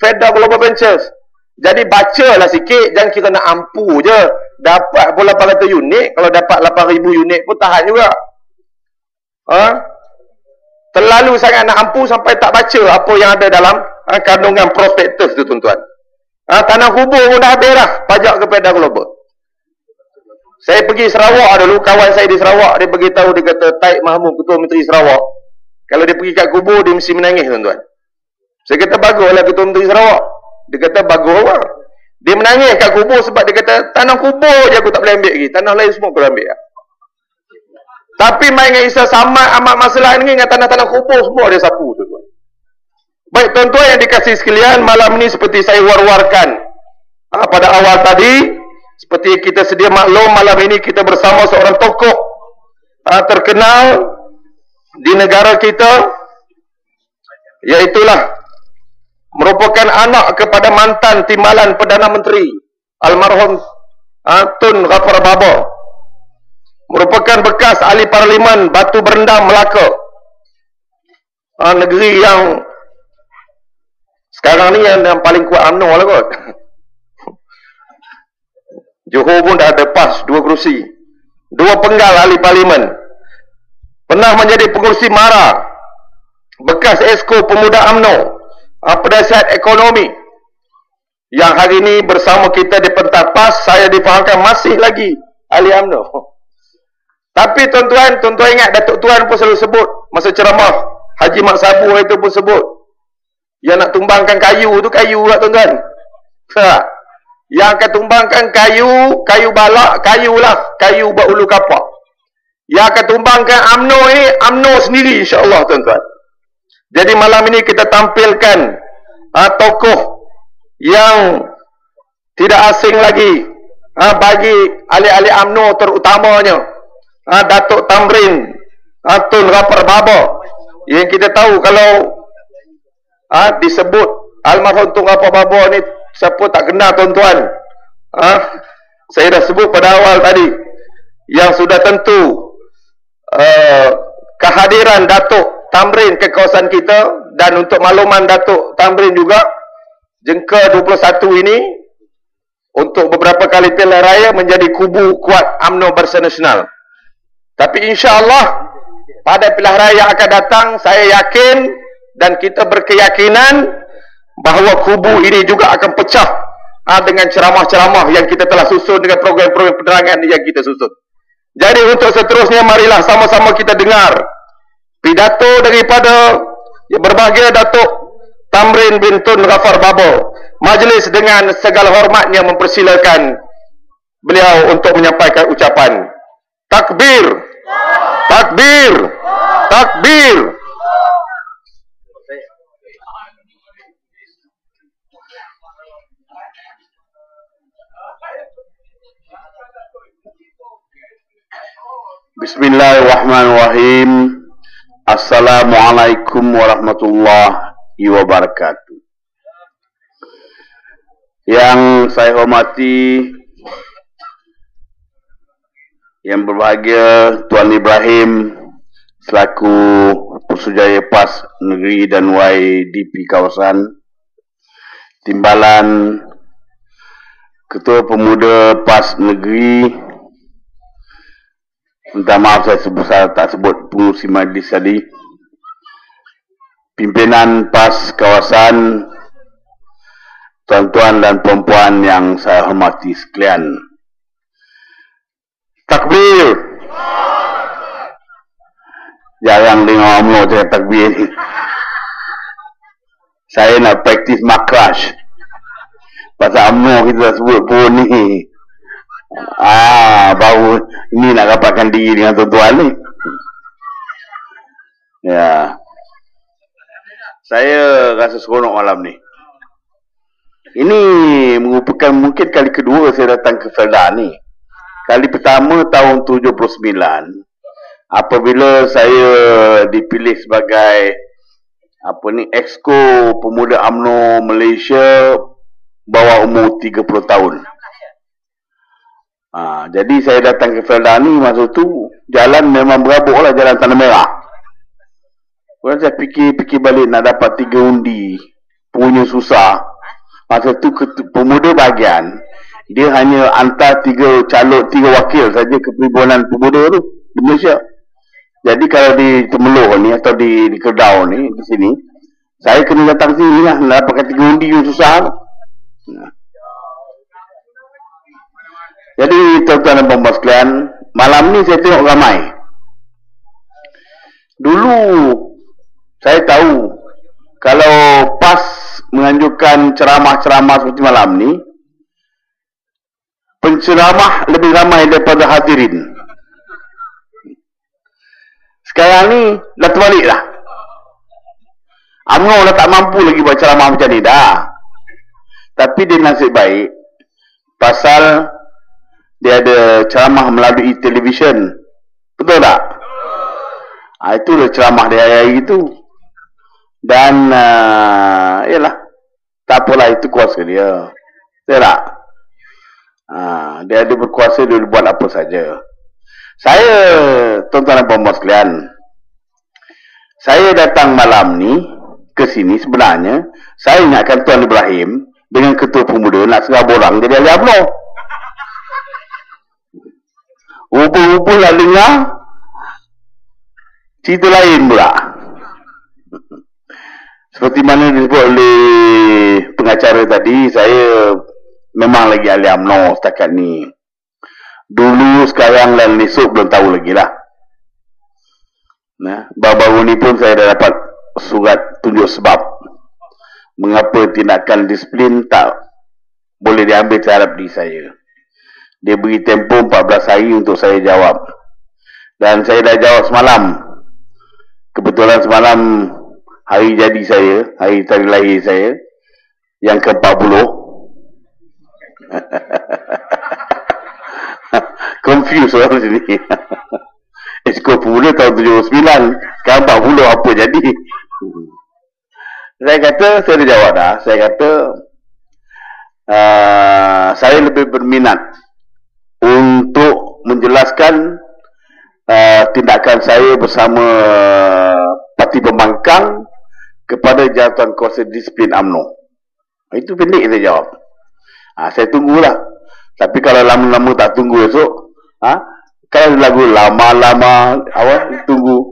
Feda Global Ventures. Jadi bacalah sikit, jangan kira nak ampu je. Dapat pun 800 unit, kalau dapat 8,000 unit pun tahan juga. Terlalu sangat nak ampu sampai tak baca apa yang ada dalam kandungan prospektus tu, tuan-tuan. Tanah kubur pun dah habis dah, pajak ke Feda Global. Saya pergi Sarawak dulu, kawan saya di Sarawak, dia beritahu, dia kata, Taib Mahmud, Ketua Menteri Sarawak, kalau dia pergi kat kubur, dia mesti menangis, tuan-tuan. Saya kata, baguslah Ketua Menteri Sarawak. Dia kata, bagus lah. Dia menangis kat kubur sebab dia kata, tanah kubur je aku tak boleh ambil lagi. Tanah lain semua aku boleh ambil. Tapi main dengan Isa Samad, amat masalah ni dengan tanah-tanah kubur semua dia sapu, tuan-tuan. Baik, tuan-tuan yang dikasihi sekalian, malam ni seperti saya war-warkan pada awal tadi, seperti kita sedia maklum, malam ini kita bersama seorang tokoh terkenal di negara kita, iaitulah merupakan anak kepada mantan timbalan Perdana Menteri almarhum Tun Ghaffar Baba, merupakan bekas ahli parlimen Batu Berendam, Melaka, negeri yang sekarang ni yang paling kuat UMNO lah kot. Johor pun dah ada PAS 2 kerusi, 2 penggal ahli parlimen, pernah menjadi pengerusi MARA, bekas Esko Pemuda UMNO, penasihat ekonomi, yang hari ini bersama kita di pentas PAS. Saya difahamkan masih lagi ahli UMNO. Tapi tuan-tuan ingat, Datuk Tuan pun selalu sebut masa ceramah, Haji Mak Sabu itu pun sebut, yang nak tumbangkan kayu tu kayu lah, tuan-tuan. Yang akan tumbangkan kayu balak, kayu buat ulu kapak. Yang akan tumbangkan UMNO ini, UMNO sendiri, insya-Allah, tuan-tuan. Jadi malam ini kita tampilkan tokoh yang tidak asing lagi bagi ahli-ahli UMNO, terutamanya Datuk Tamrin Tun Ghaffar Baba, yang kita tahu kalau disebut almarhum Tun Ghaffar Baba ni, siapa tak kenal, tuan-tuan. Saya dah sebut pada awal tadi, yang sudah tentu kehadiran Datuk Tamrin ke kawasan kita, dan untuk makluman Datuk Tamrin juga, jengka 21 ini untuk beberapa kali pilihan raya menjadi kubu kuat UMNO Barisan Nasional. Tapi insya-Allah pada pilihan raya akan datang, saya yakin dan kita berkeyakinan bahawa kubu ini juga akan pecah dengan ceramah-ceramah yang kita telah susun, dengan program-program penerangan yang kita susun. Jadi untuk seterusnya, marilah sama-sama kita dengar pidato daripada yang berbahagia Datuk Tamrin bin Tun Ghaffar Baba. Majlis dengan segala hormatnya mempersilakan beliau untuk menyampaikan ucapan. Takbir! Takbir! Takbir! Bismillahirrahmanirrahim. Assalamualaikum warahmatullahi wabarakatuh. Yang saya hormati, yang berbahagia Tuan Ibrahim selaku Pusujaya PAS Negeri dan YDP Kawasan, Timbalan Ketua Pemuda PAS Negeri, minta maaf saya tak sebut pengurusi majlis tadi, pimpinan PAS Kawasan, tuan-tuan dan perempuan yang saya hormati sekalian. Takbir! Jarang dengar UMNO cakap takbir ni. Saya nak praktis makraj. Pasal UMNO kita sebut pun ni. Baru ini nak rapatkan diri dengan tuan-tuan ni. Ya. Saya rasa seronok malam ni. Ini merupakan mungkin kali kedua saya datang ke Felda ni. Kali pertama tahun 79, apabila saya dipilih sebagai Exco Pemuda UMNO Malaysia bawah umur 30 tahun. Jadi saya datang ke Felda ni, masa tu jalan memang berabuk lah, jalan Tanah Merah. Kemudian saya fikir balik nak dapat 3 undi, punya susah. Masa tu pemuda bahagian, dia hanya hantar 3 wakil saja ke perhimpunan pemuda tu di Malaysia. Jadi kalau di Temelur ni atau di Kedah ni, di sini, saya kena datang sini lah, nak dapatkan 3 undi yang susah. Jadi tuan-tuan dan puan-puan sekalian, malam ni saya tengok ramai. Dulu saya tahu kalau PAS menganjurkan ceramah-ceramah seperti malam ni, penceramah lebih ramai daripada hadirin. Sekarang ni dah terbalik lah. UMNO dah tak mampu lagi buat ceramah macam ni dah. Tapi dia nasib baik pasal dia ada ceramah melalui televisyen. Betul tak? Itulah ceramah dia hari-hari itu. Dan yalah, tak apalah, itu kuasa dia. Betul tak? Dia ada berkuasa, dia boleh buat apa saja. Saya, tuan-tuan dan puan-puan sekalian, saya datang malam ni ke sini sebenarnya saya ingatkan Tuan Ibrahim dengan Ketua Pemuda nak serah borang jadi ahli UMNO. Rupa-rupa nak dengar cerita lain pula. Seperti mana disebut oleh pengacara tadi, saya memang lagi ahli UMNO setakat ni. Dulu, sekarang dan esok belum tahu lagi lah. Baru-baru ni pun saya dah dapat surat tunjuk sebab mengapa tindakan disiplin tak boleh diambil terhadap diri saya. Dia beri tempoh 14 hari untuk saya jawab. Dan saya dah jawab semalam. Kebetulan semalam hari jadi saya, hari tarikh lahir saya, yang ke-40. Confused orang sini. Esko Pemuda tahun 79, sekarang 40, apa jadi? Saya kata, saya dah jawab dah. Saya kata, saya lebih berminat untuk menjelaskan tindakan saya bersama Parti Pembangkang kepada Jawatan Kuasa Disiplin UMNO. Itu pendek saya jawab. Saya tunggulah. Tapi kalau lama-lama tak tunggu esok, kan lagu lama-lama awak tunggu,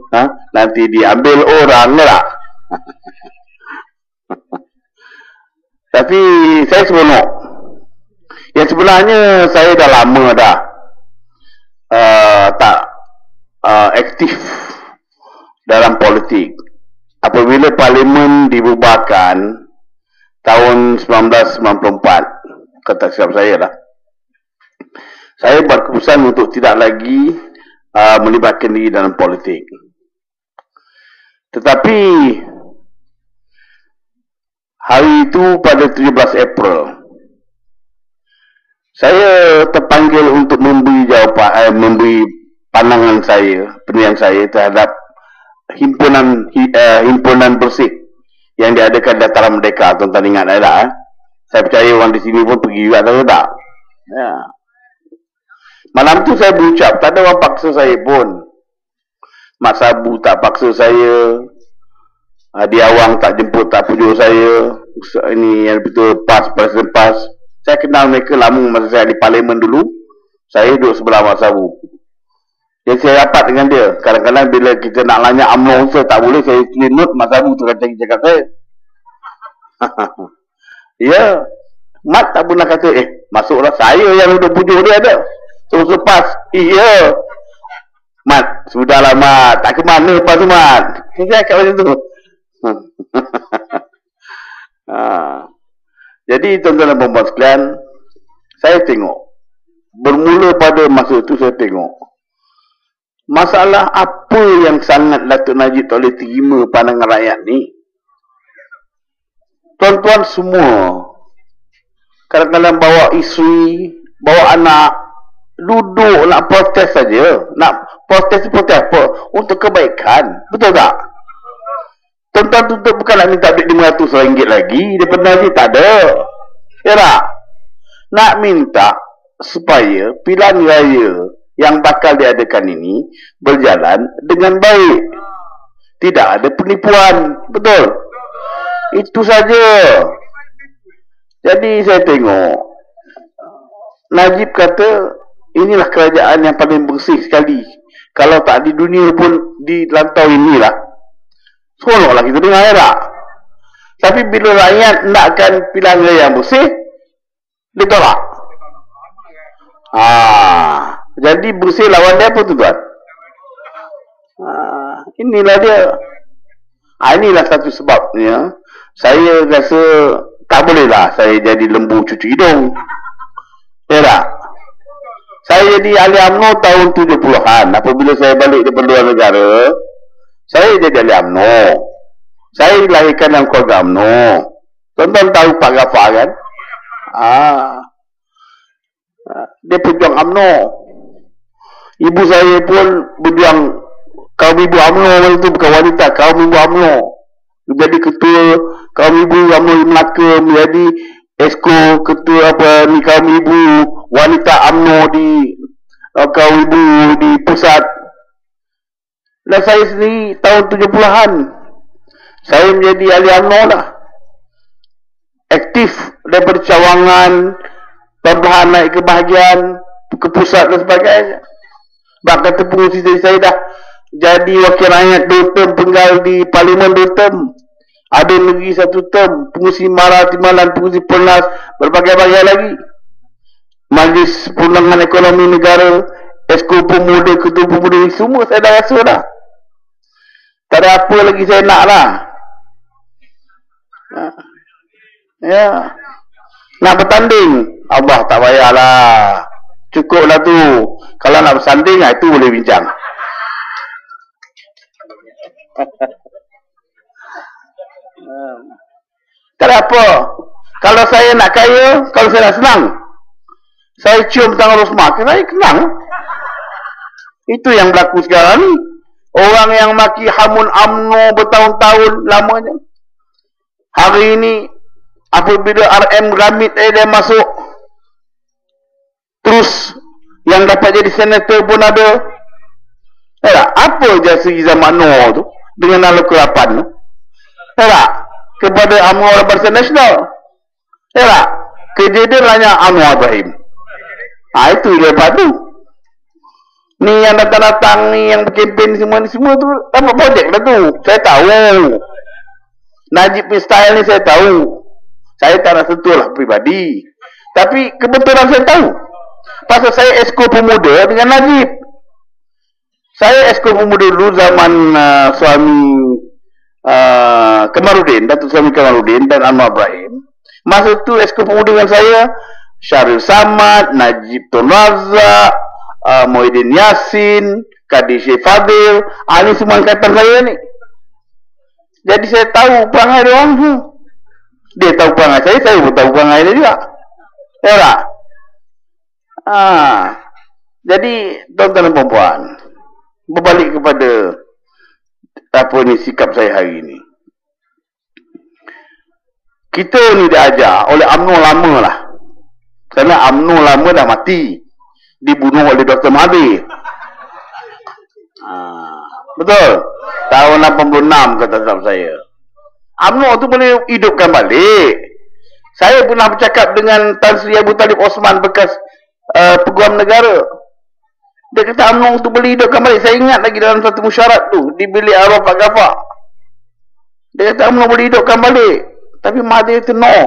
nanti diambil orang lah. Tapi saya seronok. Yang sebenarnya saya dah lama dah tak aktif dalam politik. Apabila parlimen dibubarkan tahun 1994, kata silap saya lah, saya buat keputusan untuk tidak lagi melibatkan diri dalam politik. Tetapi hari itu pada 17 April, saya terpanggil untuk memberi jawapan, memberi pandangan saya, penilaian saya terhadap himpunan bersih yang diadakan di Dataran Merdeka. Tuan-tuan ingat tak? Saya percaya orang di sini pun pergi juga, tahu tak? Ya. Malam tu saya berucap, tak ada orang paksa saya pun. Mak Sabu tak paksa saya, Adi Awang tak jemput, tak pujuk saya. Ini yang betul PAS, Presiden PAS. Saya kenal mereka lama masa saya di parlimen dulu. Saya duduk sebelah Mak Sabu. Jadi saya rapat dengan dia. Kadang-kadang bila kita nak lanyak UMNO, saya tak boleh, saya tulis note, Mak Sabu tu kata cakap saya. Ya, Mat tak pernah kata, masuklah, saya yang duduk pujuk dia ada. Terus lepas, iya Mat, sudahlah Mat, tak ke mana lepas tu Mat. Saya cakap macam tu. Jadi tuan-tuan dan puan-puan sekalian, saya tengok, bermula pada masa itu saya tengok masalah apa yang sangat Datuk Najib tak boleh terima pandangan rakyat ni. Tuan-tuan semua kadang-kadang bawa isteri, bawa anak, duduk nak protes saja. Nak protes apa? Untuk kebaikan. Betul tak? Tuan-tuan tuntut bukan nak minta duit RM500 lagi daripada Najib, tak ada. Ya tak? Nak minta supaya pilihan raya yang bakal diadakan ini berjalan dengan baik. Tidak ada penipuan. Betul? Itu saja. Jadi saya tengok Najib kata inilah kerajaan yang paling bersih sekali. Kalau tak di dunia pun di lantau inilah. Seronoklah kita dengar tak? Tapi bila rakyat nakkan pilihan raya yang bersih, dia tolak. Jadi bersih lawan dia apa tu tuan? Inilah dia. Inilah satu sebabnya saya rasa tak bolehlah saya jadi lembu cuci hidung. Ya tak? Saya jadi ahli UMNO tahun 70-an. Apabila saya balik dari luar negara, saya jadi ahli UMNO. Saya dilahirkan dalam keluarga UMNO. Tuan-tuan tahu Pak Ghaffar kan? Dia pejuang UMNO. Ibu saya pun berjuang kaum ibu UMNO itu, bukan wanita, kaum ibu UMNO. Menjadi ketua kaum ibu UMNO di Melaka, menjadi Esko ketua kaum ibu wanita UMNO di kaum ibu di pusat. Dan saya sendiri tahun 70-an saya menjadi ahli UMNO lah. Aktif daripada cawangan, perlahan naik ke bahagian, ke pusat dan sebagainya. Bahkan pengurusi saya dah jadi wakil rakyat 2 term, penggal di Parlimen 2 term. Ada negeri 1 term, pengurusi Mara Timbalan, pengurusi Pernas, berbagai-bagai lagi. Majlis Perundangan Ekonomi Negara, Esko Pemuda, Ketua Pemuda, ini semua saya dah rasa dah. Tak ada apa lagi saya nak lah. Ya. Nak bertanding, Allah tak payahlah. Cukuplah tu. Kalau nak bersanding, itu boleh bincang. Tak ada apa. Kalau saya nak kaya, kalau saya nak senang, saya cium tangan Rosmah, saya kenang. Itu yang berlaku sekarang ni. Orang yang maki hamun UMNO bertahun-tahun lamanya, hari ini apabila RM Ramid dia masuk, terus yang dapat jadi senator pun ada. Apa jasa zaman Noor tu dengan Nala Kelapan tu? Kepada UMNO Barisan Nasional. Kerja dia hanya Anwar Ibrahim. Itu dia tu. Ni yang datang-datang ni, yang berkempen semua tu dapat projek dah tu. Saya tahu. Najib punya style ni saya tahu. Saya tak nak sentuh lah peribadi. Tapi kebetulan saya tahu. Pasal saya Esko Pemuda dengan Najib. Saya Esko Pemuda dulu zaman suami Kamarudin, Datuk Suami Kamarudin dan Anwar Ibrahim. Masa tu Esko Pemuda dengan saya Syaril Samad, Najib Tun Razak, Muhyiddin Yassin, Kadir Syekh Fadil. Ini semua angkatan saya ni. Jadi saya tahu perangai dia orang tu. Dia tahu perangai saya pun tahu perangai dia juga. Ya tak? Jadi tuan-tuan dan puan-puan, berbalik kepada sikap saya hari ini. Kita ni diajar oleh UMNO lama lah. Kerana UMNO lama dah mati, dibunuh oleh Dr. Mahathir. Betul? Tahun 86 kata saya. UMNO tu boleh hidupkan balik. Saya pernah bercakap dengan Tan Sri Abu Talib Osman, bekas Peguam Negara. Dia kata UMNO tu boleh hidupkan balik. Saya ingat lagi dalam satu musyarat tu di bilik arwah Pak Ghaffar. Dia kata UMNO boleh hidupkan balik. Tapi Mahathir tu no.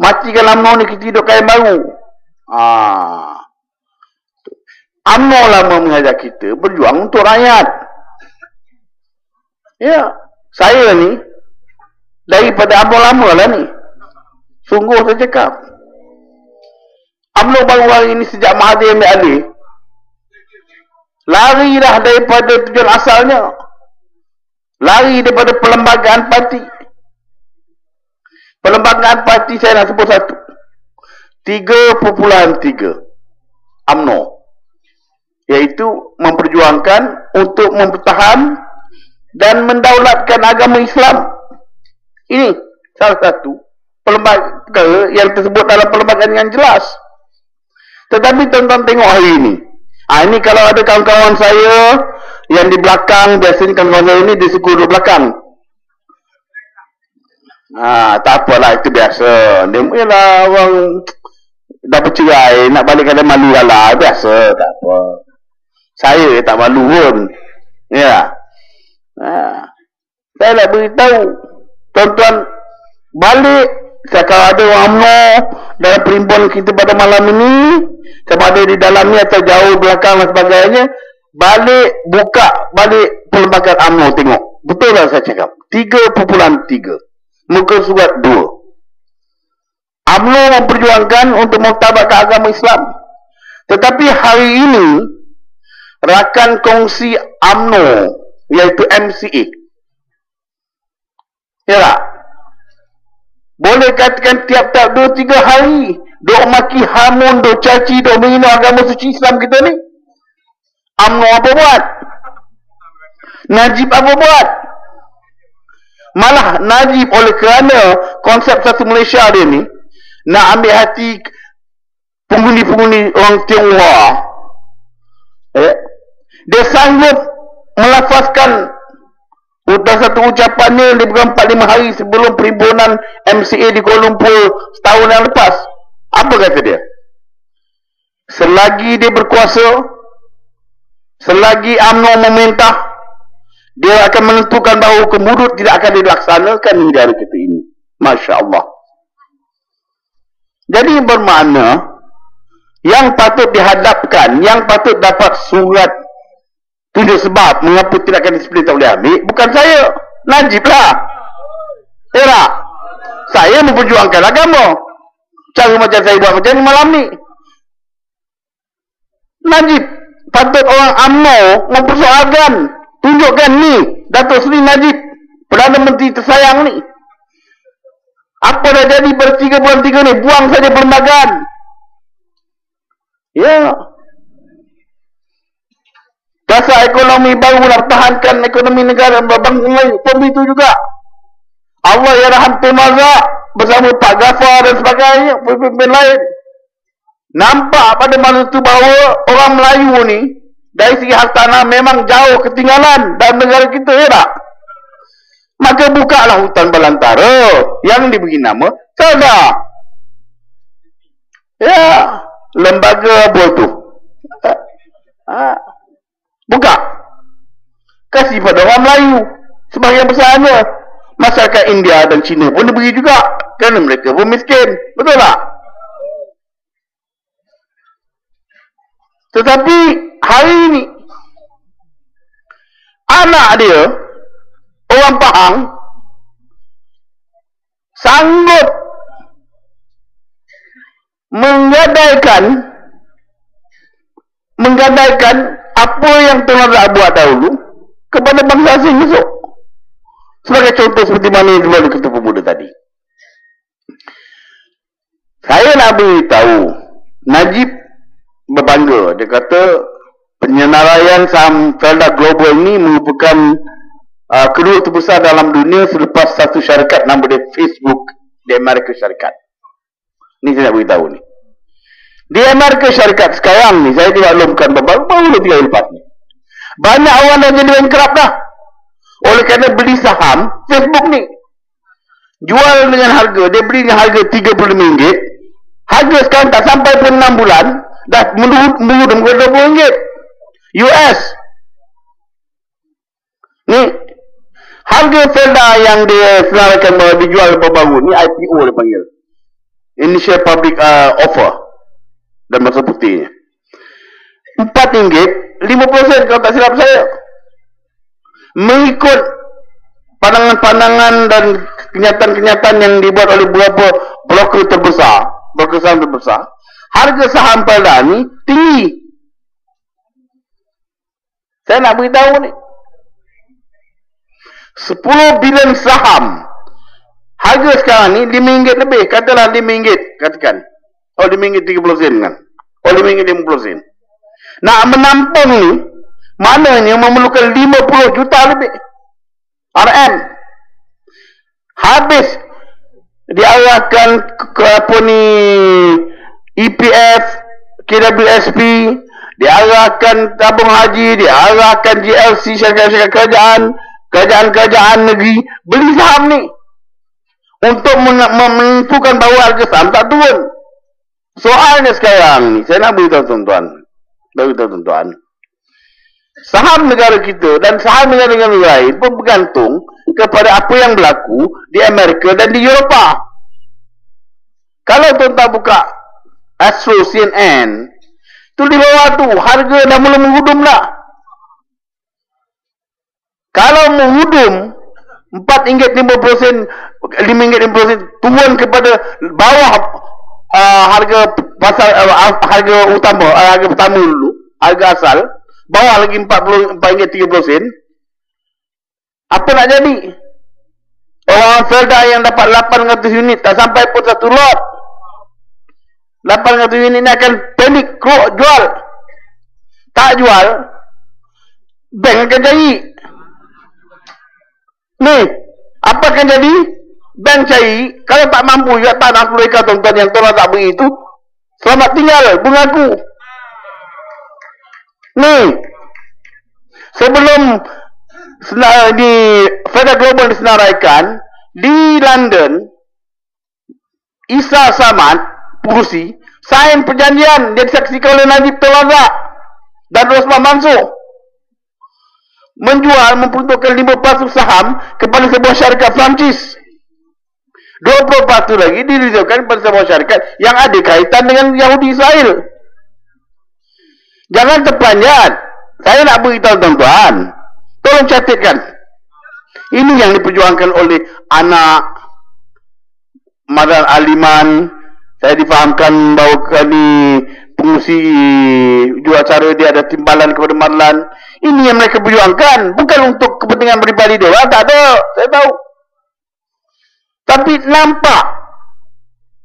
Matikan UMNO ni, kita hidupkan yang baru. UMNO lama mengajar kita berjuang untuk rakyat. Ya, saya ni daripada UMNO lama lah ni. Sungguh saya cakap. UMNO baru hari ini sejak Mahathir ambil alih, lari dah daripada tujuan asalnya. Lari daripada perlembagaan parti. Perlembagaan parti saya nak sebut satu. 3.3 UMNO. Iaitu memperjuangkan untuk mempertahan dan mendaulatkan agama Islam. Ini salah satu perlembagaan yang tersebut dalam perlembagaan yang jelas. Tetapi tuan-tuan tengok hari ini. Ini kalau ada kawan-kawan saya yang di belakang, biasanya kawan-kawan saya ini dia suka duduk belakang. Tak apalah, itu biasa. Dia ialah orang dah bercerai, nak balik kena malu lah, biasa, tak apa. Saya tak malu pun. Ya. Saya nak beritahu tuan-tuan, balik kalau ada orang UMNO dalam perhimpunan kita pada malam ini, sama ada di dalamnya atau jauh belakang dan sebagainya, balik buka balik perlembagaan UMNO, tengok betul lah saya cakap 3.3 muka surat 2. UMNO memperjuangkan untuk mengtabatkan agama Islam, tetapi hari ini rakan kongsi UMNO iaitu MCA, ya tak? Boleh katakan tiap-tiap 2-3 hari dok maki hamun, dok caci, dok menghina agama suci Islam kita ni. UMNO apa buat? Najib apa buat? Malah Najib oleh kerana konsep satu Malaysia dia ni nak ambil hati penghuni-penghuni orang Tionghoa, dia sanggup melafazkan satu ucapannya lebih kurang 4-5 hari sebelum perhimpunan MCA di Kuala Lumpur setahun yang lepas. Apa kata dia? Selagi dia berkuasa, selagi UMNO memerintah, dia akan menentukan bahawa hukum hudud tidak akan dilaksanakan di negara kita ini. Masya Allah. Jadi bermakna yang patut dihadapkan, yang patut dapat surat tunjuk sebab mengapa tindakan disiplin tak boleh ambil, bukan saya, Najib lah. Tak? Saya memperjuangkan agama. Cara macam saya buat macam ni malam ni. Najib, patut orang UMNO mempersoalkan, tunjukkan ni Datuk Seri Najib, Perdana Menteri tersayang ni. Apa dah jadi pada 3 bulan 3 ni? Buang saja perlembagaan. Ya. Dasar ekonomi baru nak pertahankan ekonomi negara pun begitu juga. Allah yang hampir mazak bersama Pak Ghaffar dan sebagainya, pemimpin lain. Nampak pada masa itu bahawa orang Melayu ni dari segi hartanah memang jauh ketinggalan dalam negara kita, ya tak? Maka bukalah hutan belantara yang diberi nama SADA. Ya, lembaga apa tu? Buka. Kasih pada orang Melayu. Sebahagian besarnya masyarakat India dan Cina pun diberi juga, kerana mereka pun miskin. Betul tak? Tetapi hari ini anak dia, orang Pahang, sanggup menggadaikan apa yang Tuan Razak buat dahulu kepada bangsa asing esok. Sebagai contoh seperti mana yang dibuat Ketua Pemuda tadi. Saya nak beritahu, Najib berbangga. Dia kata penyenaraian saham Felda Global ini merupakan kedua terbesar dalam dunia selepas satu syarikat nama dia Facebook di Amerika Syarikat. Ni saya nak beritahu ni. Di Amerika Syarikat sekarang ni, saya dimaklumkan baru 3 hari lepas ni, banyak orang dah jadi bankrupt dah. Oleh kerana beli saham Facebook ni. Jual dengan harga, dia beli dengan harga RM35. Harga sekarang tak sampai pun 6 bulan, dah menurut RM20. US. Ni, harga Felda yang dia senaraikan dijual baru ni, IPO dia panggil. Initial Public Offer. Dan masa putihnya RM4, 5% kalau tak silap saya. Mengikut pandangan-pandangan dan kenyataan-kenyataan yang dibuat oleh beberapa broker saham terbesar, harga saham Felda ni tinggi. Saya nak beritahu ni, 10 bilion saham, harga sekarang ni RM5 lebih. Katalah RM5, katakan. Oh, RM5.30 kan? Oh, RM5.50. Nak menampung ni, maknanya memerlukan 50 juta lebih RM. Habis diarahkan ke apa ni, EPF, KWSP, diarahkan tabung haji, diarahkan GLC, syarikat-syarikat kerajaan, kerajaan-kerajaan negeri, beli saham ni. untuk menentukan bahawa harga saham tak turun. Soalnya sekarang ni, saya nak beritahu tuan-tuan, saham negara kita dan saham negara-negara lain pun bergantung kepada apa yang berlaku di Amerika dan di Eropah. Kalau tuan-tuan buka Astro CNN, tu di bawah tu harga dah mula menghudum dah. Kalau menghudum RM4.50, RM5.50 turun kepada bawah harga pasal harga utama, harga pertama dulu, harga asal, bawah lagi RM4.30, apa nak jadi? Orang Felda yang dapat 800 unit tak sampai pun satu lot. 800 unit ni akan panik, jual. Tak jual, bank akan cari. Ni, apa akan jadi? Bank cari, kalau tak mampu juga tanah 10 ekar tuan-tuan yang tolong tak beri itu, selamat tinggal, mengaku. Ni, sebelum di Federal Global disenaraikan, di London, Isa Samad, pengurusi, sign perjanjian, dia disaksikan oleh Najib Razak dan Rosman Mansur, menjual, memperuntukkan 5% saham kepada sebuah syarikat Perancis. 20% lagi direservkan kepada sebuah syarikat yang ada kaitan dengan Yahudi Israel. Jangan terperanjat. Saya nak beritahu tuan-tuan, tolong catatkan. Ini yang diperjuangkan oleh anak Mardan Aliman. Saya difahamkan bahawa kami pengurusi juruacara dia ada timbalan kepada Marlan. Ini yang mereka perjuangkan, bukan untuk kepentingan peribadi dia. Tak ada, saya tahu. Tapi nampak,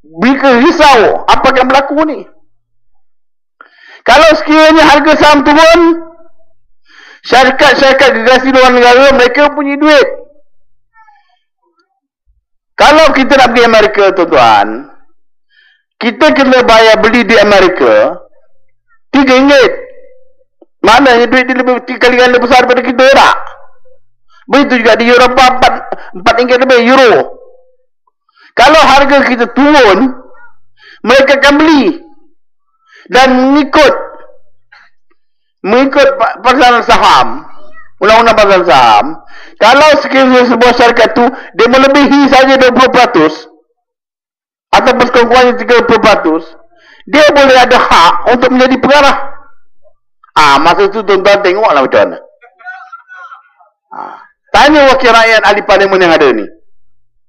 mereka risau apa yang berlaku ni. Kalau sekiranya harga saham turun, syarikat-syarikat gergasi luar negara, mereka punya duit. Kalau kita nak pergi Amerika, tuan-tuan, kita kena bayar beli di Amerika RM3. Maknanya duit dia lebih 3 kali ganda besar daripada kita tak? Begitu juga di Eropah RM4 lebih euro. Kalau harga kita turun, mereka akan beli dan mengikut pasaran saham, undang-undang pasaran saham. Kalau sekiranya sebuah syarikat tu dia melebihi saja 20% ataupun sekurang-kurangnya 30%, dia boleh ada hak untuk menjadi pengarah. Masa tu tuan-tuan tengoklah macam mana. Tanya wakil rakyat ahli parlimen yang ada ni.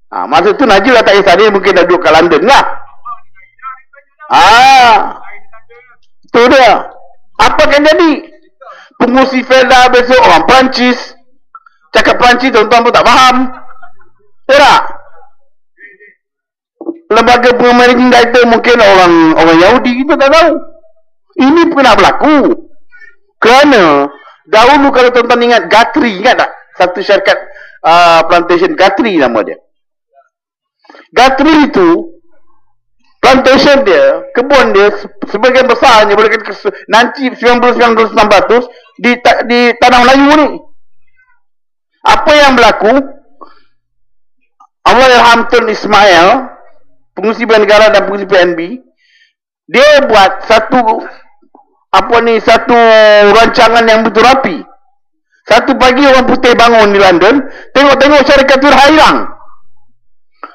Masa tu Najib dah tak kisah, dia mungkin dah duduk kat London lah. Tu dia. Apa akan jadi? Pengurusi Felda besok orang Perancis. Cakap Perancis tuan-tuan pun tak faham. Tak? Lembaga managing director mungkin orang Yahudi, kita tak tahu. Ini pernah berlaku. Kerana dahulu kalau tuan-tuan ingat Guthrie, ingat tak? Satu syarikat plantation, Guthrie nama dia. Guthrie itu plantation dia, kebun dia sebagian besarnya boleh kata nanti 99% di tanah Melayu ni. Apa yang berlaku? Allahyarham Tun Ismail, pengurusi Belanja Negara dan pengurusi PNB, dia buat satu rancangan yang betul rapi. Satu pagi orang putih bangun di London, tengok-tengok syarikat tu hilang,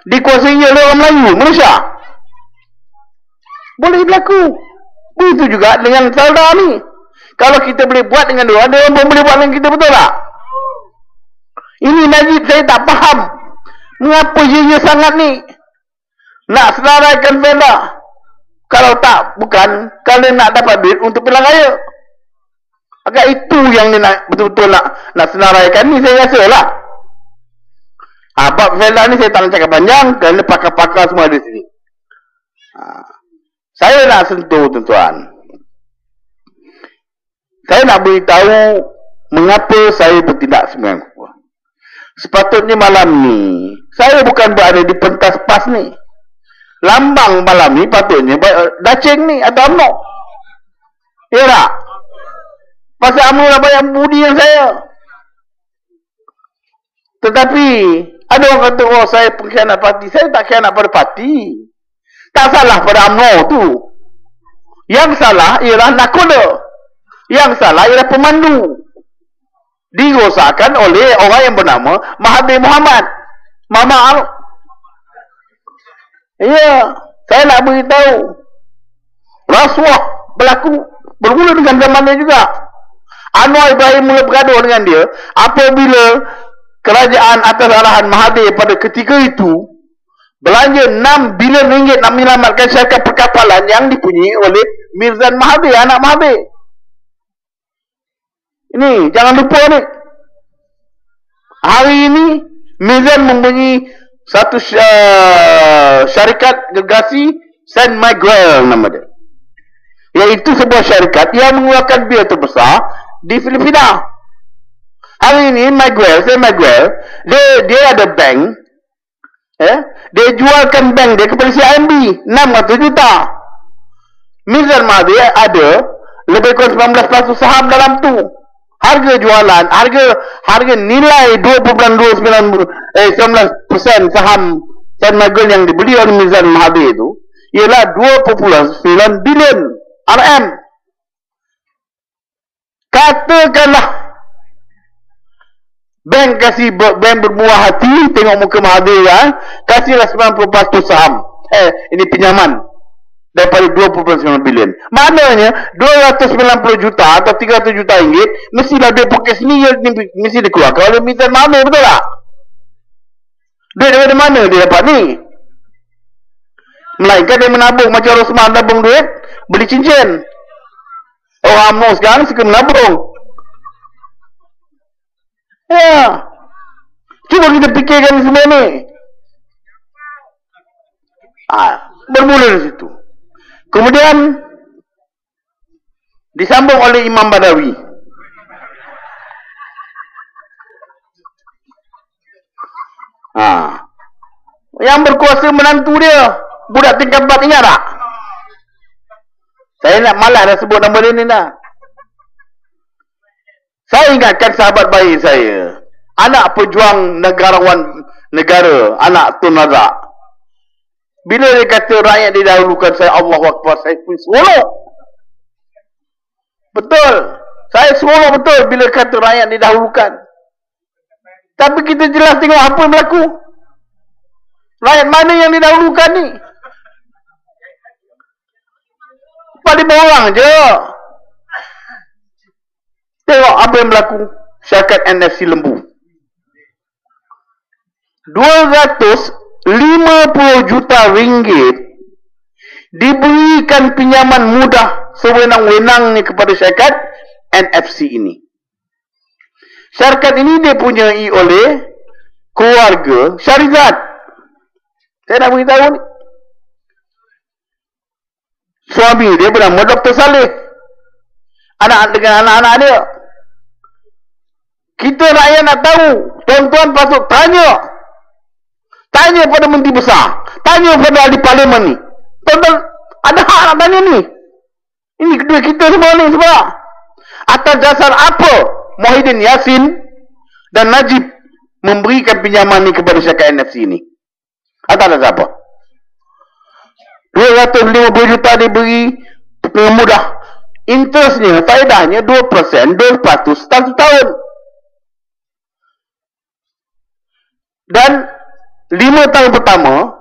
dikuasai oleh orang Melayu, Malaysia. Boleh berlaku. Begitu juga dengan Felda ni. Kalau kita boleh buat dengan dia, ada orang pun boleh buat dengan kita, betul tak? Ini Najib saya tak faham. Mengapa dia sangat ni nak senaraikan Felda? Kalau tak, bukan kalau nak dapat duit untuk pilihan raya. Agak itu yang dia nak betul-betul nak senaraikan ni, saya rasa lah. Bab Felda ni saya tak nak cakap panjang kerana pakar-pakar semua ada sini. Saya nak sentuh tuan-tuan. Saya nak beritahu mengapa saya bertindak sembilan rupa. Sepatutnya malam ni saya bukan berada di pentas PAS ni. Lambang malam ni patutnya Dacing ni atau UMNO. Ya tak? Pasal UMNO dah banyak budi yang saya. Tetapi Ada orang kata, oh saya pengkhianat parti. Saya tak khianat pada parti. Tak salah pada UMNO tu. Yang salah ialah nakoda. Yang salah ialah pemandu. Dirosakkan oleh orang yang bernama Mahathir Mohamad. Mama. Ya, saya nak beritahu. Rasuah berlaku bermula dengan zamannya juga. Anwar Ibrahim mula bergaduh dengan dia apabila kerajaan atas arahan Mahathir pada ketika itu belanja 6 bilion ringgit nak menyelamatkan syarikat perkapalan yang dipunyai oleh Mirzan Mahathir, anak Mahathir. Ini jangan lupa ni. Hari ini Mirzan mempunyai satu syarikat gergasi San Miguel nama dia. Iaitu sebuah syarikat yang mengeluarkan bil terbesar di Filipina. Hari ini San Miguel, dia ada bank. Dia jualkan bank dia kepada CIMB 600 juta. Mirzan Mahathir ada lebih kurang 19% saham dalam tu. Harga jualan, harga nilai 2.29% saham San Miguel yang dibeli oleh Mirzan Mahathir itu ialah 2.9 bilion RM. Katakanlah bank berbuah hati tengok muka Mahathir kan, kasihlah 90% saham. Ini pinjaman daripada 2.9 bilion. Maknanya 290 juta atau 300 juta ringgit mestilah duit poket sendiri, mesti dikeluarkan oleh Mirzan Mahathir, betul tak? Duit daripada mana dia dapat ni? Melainkan dia menabung macam Rosman nabung duit beli cincin. Orang UMNO sekarang suka menabung. Ya. Cuba kita fikirkan semua ni. Bermula dari situ. Kemudian disambung oleh Imam Badawi. Yang berkuasa menantu dia, budak tingkat 4, ingat tak? Saya nak malas dah sebut nama dia ni dah. Saya ingatkan sahabat baik saya, anak pejuang negarawan negara, anak Tun Razak. Bila dia kata rakyat didahulukan, saya Allahu Akbar, saya pun seronok. Betul. Saya seronok betul bila kata rakyat didahulukan. Tapi kita jelas tengok apa yang berlaku. Rakyat mana yang didahulukan ni? Pada orang je. Tengok apa yang berlaku. Syarikat NFC Lembu. 250 juta ringgit diberikan pinjaman mudah sewenang-wenangnya kepada syarikat NFC ini. Syarikat ini dipunyai oleh keluarga Syarizat. Saya nak beritahu ni. Suami dia bernama Dr. Saleh. Dengan anak-anak dia. Kita rakyat nak tahu. Tuan-tuan patut tanya. Tanya pada menteri besar. Tanya pada ahli parlimen ni. Tuan-tuan ada hak nak tanya ni. Ini kedua kita semua ni sebab. Atas dasar apa Muhyiddin Yassin dan Najib memberikan pinjaman ni kepada syarikat NFC ni? Atas dasar apa? 250 juta diberi dengan mudah. Interestnya, faedahnya 2%, 2% satu tahun. Dan 5 tahun pertama,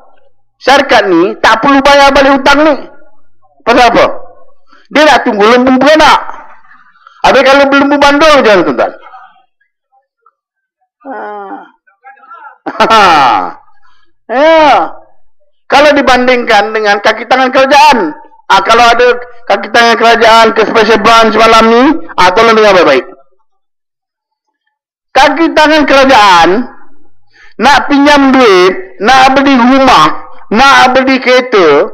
syarikat ni tak perlu bayar balik hutang ni. Pasal apa? Dia nak tunggu lembu beranak. Habis kalau lembu bandul je tuan-tuan. Ya. Kalau dibandingkan dengan kaki tangan kerajaan, kalau ada kaki tangan kerajaan ke special branch malam ni, tolong dengar baik-baik. Kaki tangan kerajaan nak pinjam duit, nak beli rumah, nak beli kereta,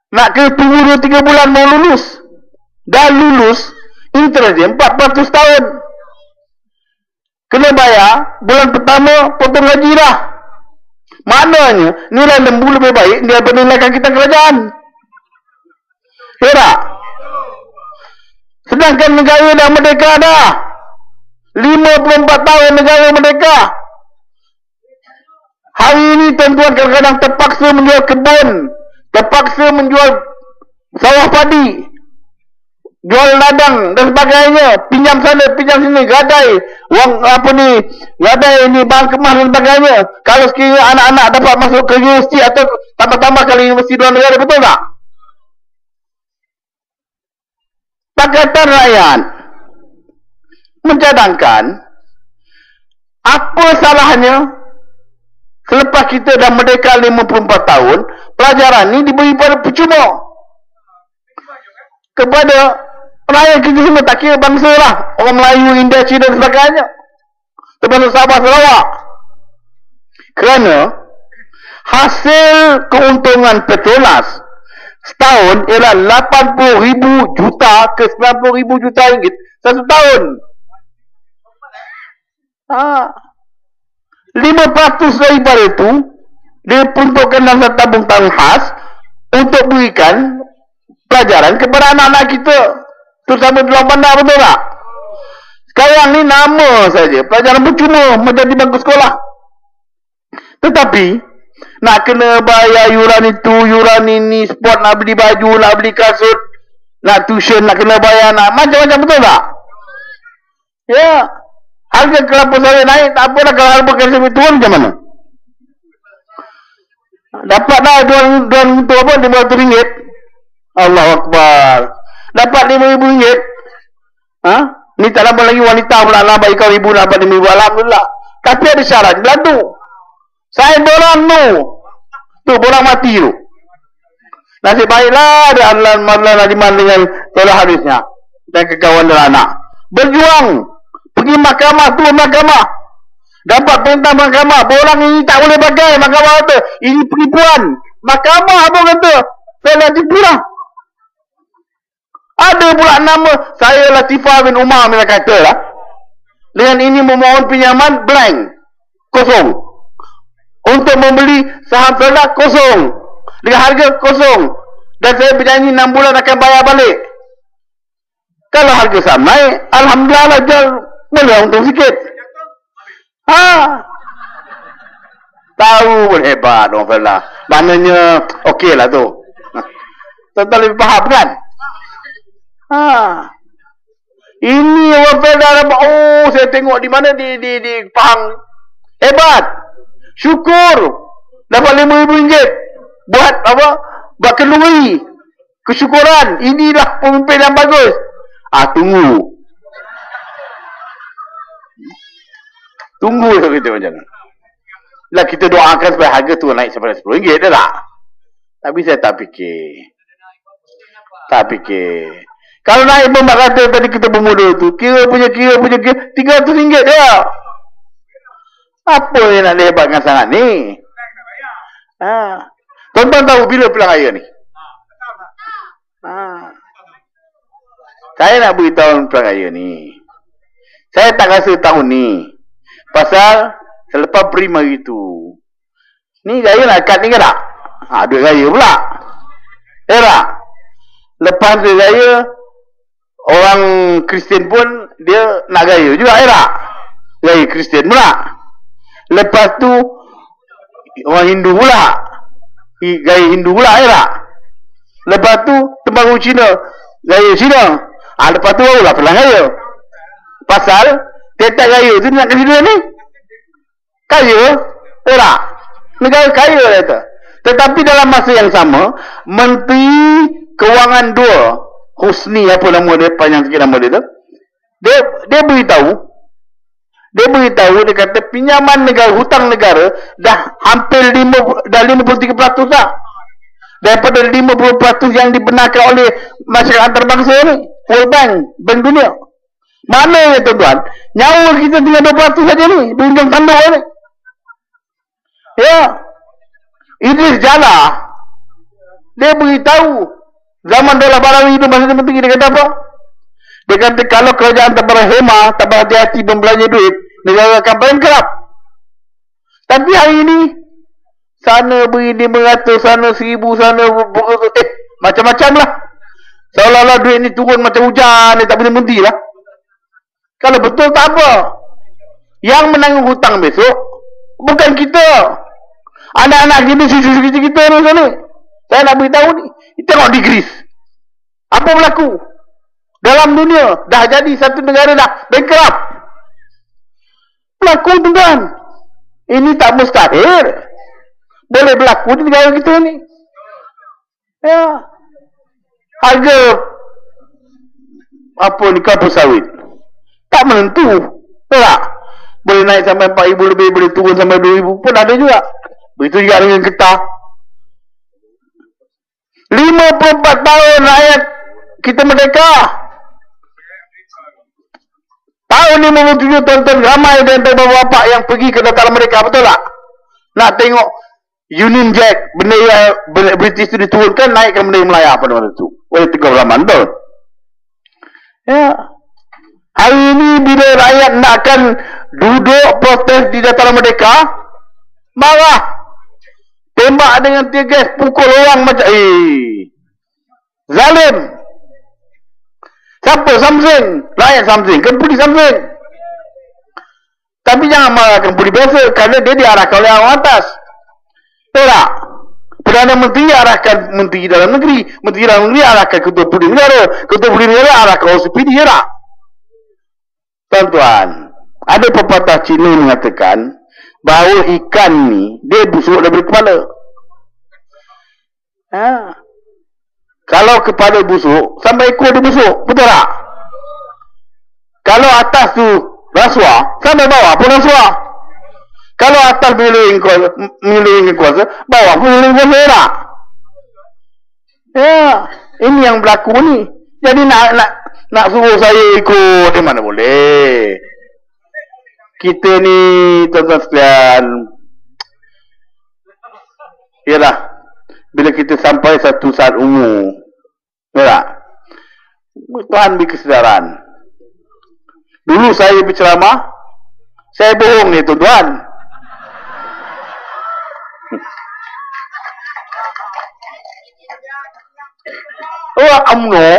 nak kena tunggu 2-3 bulan mau lulus. Dah lulus, interest dia 400 tahun. Kena bayar bulan pertama potong gaji dah. Maknanya nilai lembu lebih baik daripada nilai kaki tangan kerajaan. Ya tak? Sedangkan negara dah merdeka dah. 54 tahun negara merdeka. Hari ini tuan-tuan kadang-kadang terpaksa menjual kebun, terpaksa menjual sawah padi, jual ladang dan sebagainya, pinjam sana, pinjam sini, gadai wang gadai ini bahan kemas dan sebagainya. Kalau sekiranya anak-anak dapat masuk ke universiti atau tambah-tambah kali universiti luar negara, betul tak? Pakatan Rakyat mencadangkan, apa salahnya selepas kita dah merdeka 54 tahun, pelajaran ni diberi pada percuma kepada rakyat kita semua, tak kira bangsa lah, orang Melayu, India, Cina dan sebagainya, termasuk Sabah, Sarawak. Kerana hasil keuntungan Petronas setahun ialah 80,000 juta ke 90,000 juta ringgit satu tahun. 5% daripada itu diperuntukkan dalam satu tabung tahun khas untuk berikan pelajaran kepada anak-anak kita, terutama di luar bandar, betul tak? Sekarang ni nama saja, pelajaran percuma macam di bangku sekolah. Tetapi nak kena bayar yuran itu, yuran ini, sport nak beli baju, nak beli kasut, nak tuition, nak kena bayar, nak macam-macam, betul tak? Ya. Harga kelapa sawit naik, tak apalah. Kalau harga kelapa sawit turun macam mana? Dapat dah tuan untuk apa? RM500. Allahu Akbar. Dapat RM5,000. Ni tak lama lagi wanita pula lah bagi kau ribu, dapat RM5,000. Alhamdulillah. Tapi ada syarat, berlaku. Saya borang tu. Tu borang mati tu. Nasib baiklah ada Adlan Adiman dengan Tolah Harisnya dan kekawan dan anak. Berjuang. Pergi mahkamah, turun mahkamah. Dapat perintah mahkamah. Borang ini tak boleh pakai. Mahkamah kata, ini penipuan. Mahkamah apa kata? Saya nak tipu lah. Ada pula nama, saya Latifah bin Umar bila kata lah. Dengan ini memohon pinjaman blank. Kosong. Untuk membeli saham Salah kosong. Dengan harga kosong. Dan saya berjanji 6 bulan akan bayar balik. Kalau harga saham naik, alhamdulillah lah jual. Boleh untung sikit. Tahu pun hebat orang Fela. Maknanya okey lah tu. Tuan-tuan lebih faham kan? Ini orang Fela dapat, saya tengok di mana di Pahang. Hebat. Syukur. Dapat RM5,000. Buat apa? Buat kenduri. Kesyukuran. Inilah pemimpin yang bagus. Tunggu. Tunggu kita macam mana. Lah kita doakan supaya harga tu naik sampai RM10 dah tak? Tapi saya tak fikir. Kalau naik pun kata tadi kita bermula tu, kira punya RM300 je. Apa yang nak lebatkan sangat ni? Tuan-tuan tahu bila pelang raya ni? Saya nak beritahu pelang raya ni. Saya tak rasa tahun ni. Pasal selepas Prim hari tu, ni raya nak kat ni ke tak? Duit raya pula. Tak? Lepas duit raya, orang Kristian pun dia nak raya juga, tak? Raya Kristian pula. Lepas tu orang Hindu pula, raya Hindu pula, tak? Lepas tu tembagu Cina, raya Cina. Lepas tu barulah pelang raya. Pasal tiap-tiap raya tu nak kasi duit ni kaya, tak? Negara kaya lah itu. Tetapi dalam masa yang sama, Menteri Kewangan 2 Husni, apa nama dia, panjang sikit nama dia tu, dia beritahu, dia kata pinjaman negara, hutang negara dah hampir 53% dah. Daripada 50% yang dibenarkan oleh masyarakat antarabangsa ni, World Bank, Bank Dunia. Mana ya tuan-tuan? Nyawa kita tinggal 20% saja ni, di ujung tanduk ni. Ya. Idris Jala, dia beritahu zaman Dola Balawi itu masa penting, dia kata apa? Dia kata kalau kerajaan tak berhemah, tak berhati-hati membelanja duit, negara akan bankrupt. Tapi hari ini sana beri 500, sana 1,000, sana macam-macam lah. Seolah-olah duit ni turun macam hujan, dia tak boleh berhenti lah. Kalau betul tak apa. Yang menanggung hutang besok bukan kita. Anak-anak kita, cucu-cucu kita ni. Saya nak beritahu ni. Tengok di Greece. Apa berlaku? Dalam dunia, dah jadi satu negara dah bankrupt. Berlaku tuan. Ini tak mustahil. Boleh berlaku di negara kita ni. Ya. Harga apa ni kelapa sawit tak menentu. Tak? Boleh naik sampai 4,000 lebih, boleh turun sampai 2,000 pun ada juga. Begitu juga dengan getah. 54 tahun rakyat kita merdeka. Tahun 57 tuan-tuan ramai di antara bapa-bapa yang pergi ke dataran mereka, betul tak? Nak tengok Union Jack, bendera British itu diturunkan, naikkan bendera Melaya pada waktu itu. Oleh Tengku Rahman, betul? Ya. Hari ini bila rakyat nakkan duduk protes di dataran merdeka, marah. Tembak dengan tear gas, pukul orang macam zalim. Siapa? Samsung. Rakyat Samsung. Kempudi Samsung. Tapi jangan marah kempudi biasa, kerana dia diarahkan oleh orang atas. Betul tak? Perdana Menteri arahkan Menteri Dalam Negeri. Menteri Dalam Negeri arahkan Ketua Budi Negara. Ketua Budi Negara arahkan OCPD. Ya tak? Tuan-tuan, ada pepatah Cina mengatakan bahawa ikan ni dia busuk daripada kepala. Kalau kepala busuk, sampai ekor dia busuk. Betul tak? Kalau atas tu rasuah, sampai bawah pun rasuah. Kalau atas mengelilingi kuasa, bawah pun mengelilingi kuasa. Tak? Ya, ini yang berlaku ni. Jadi nak suruh saya ikut, di mana boleh. Kita ni, tuan-tuan sekalian, ialah bila kita sampai satu saat umur, ya, Tuhan beri kesedaran. Dulu saya berceramah, saya bohong ni tuan-tuan. Orang UMNO,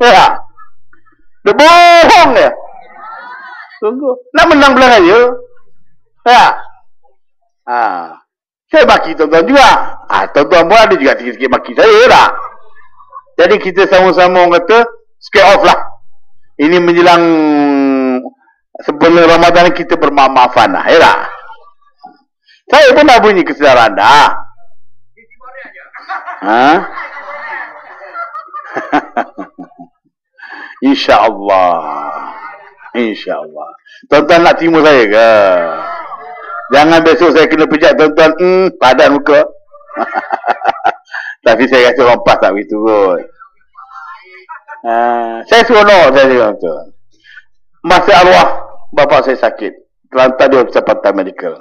ya, dia bohong dia. Tunggu, nak menang belah raya, ya. Saya baki tuan-tuan juga. Tuan-tuan pun ada juga sikit-sikit baki saya tak. Jadi kita sama-sama orang kata scare off lah. Ini menjelang sebelum Ramadan kita bermaaf-maafan lah. Ya tak? Saya pun dah bunyi kesedaran dah. InsyaAllah. InsyaAllah. Tuan-tuan nak terima saya ke? Jangan besok saya kena pejak tuan-tuan. Padan muka. Tapi saya rasa orang pas tak begitu kot. Saya seronok saya tuan-tuan. Masa arwah bapa saya sakit, terlantar di Hospital Pantai Medical.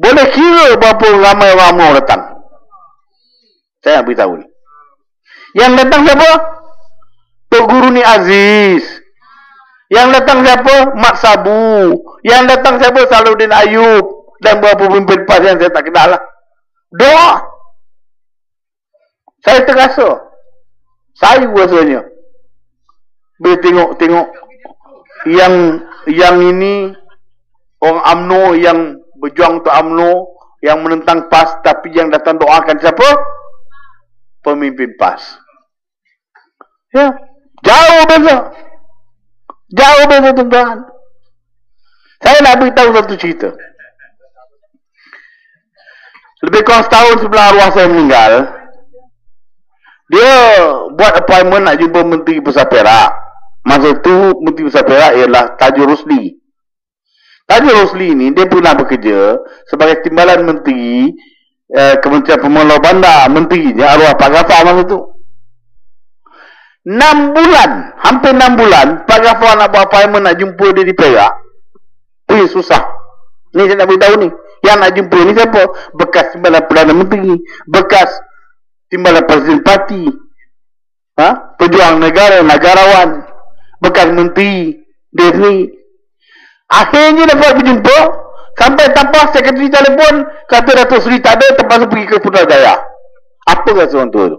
Boleh kira berapa ramai orang UMNO datang. Saya nak beritahu ni. Yang datang siapa? Tok Guru ni Aziz. Yang datang siapa? Mat Sabu. Yang datang siapa? Salahuddin Ayub. Dan beberapa pemimpin PAS yang saya tak kenal lah. Doa. Saya terasa. Saya rasanya. Bila tengok yang ini orang UMNO yang berjuang untuk UMNO, yang menentang PAS, tapi yang datang doakan siapa? Pemimpin PAS. Ya. Jauh beza. Jauh beza tuan-tuan. Saya nak beritahu satu cerita. Lebih kurang setahun sebelum arwah saya meninggal, dia buat appointment nak jumpa Menteri Besar Perak. Masa tu Menteri Besar Perak ialah Tajul Rosli. Tajul Rosli ni dia pernah bekerja sebagai timbalan Menteri Kementerian Pembangunan Bandar. Menterinya arwah Pak Ghaffar masa tu. 6 bulan, hampir 6 bulan, Pak Ghaffar nak buat appointment nak jumpa dia di Perak. Tu susah. Ni saya nak beritahu ni. Yang nak jumpa ni siapa? Bekas timbalan Perdana Menteri, bekas timbalan Presiden Parti, pejuang negara, negarawan, bekas menteri, dia sendiri. Akhirnya dapat berjumpa, sampai tanpa sekretari telefon, kata Datuk Seri tak ada, terpaksa pergi ke Putrajaya. Apa kata orang tua tu?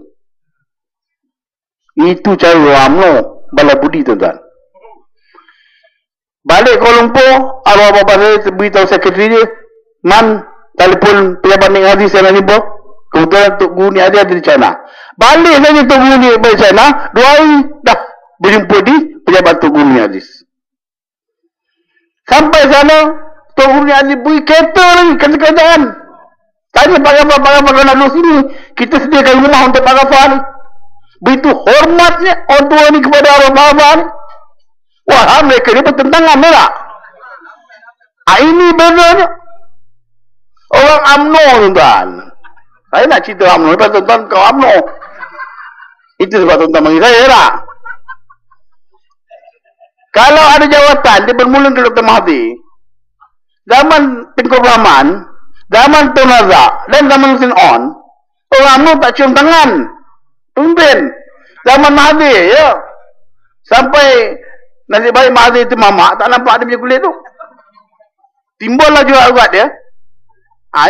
Itu cara orang UMNO, bala budi tuan-tuan. Balik Kuala Lumpur, arwah bapa saya beritahu sekretari dia, Man, telefon pejabat Nik Aziz saya nak jumpa. Kebetulan Tok Guru Nik Aziz ada di China. Balik saja Tok Guru Nik dari China, 2 hari dah berjumpa di pejabat Tok Guru Nik Aziz. Sampai sana, Tok Guru Nik Aziz beri kereta lagi ke kerajaan. Tanya Pak Gafar kalau nak duduk sini, kita sediakan rumah untuk Pak Gafar ni. Begitu hormatnya orang tua ni kepada arwah Pak Gafar ni. Wah, mereka ni bertentangan tak? Ini benarnya. Orang UMNO tuan. Saya nak cerita UMNO, lepas tuan kau UMNO. Itu sebab tuan panggil saya tak? Kalau ada jawatan, dia bermula ke Dr. Mahathir. Zaman Tengku Rahman, zaman Tun Razak dan zaman Husin On, orang UMNO tak cium tangan. Pimpin. Zaman Mahathir, ya. Sampai nasib baik Mahathir itu mamak, tak nampak dia punya kulit tu. Timbullah juga urat dia.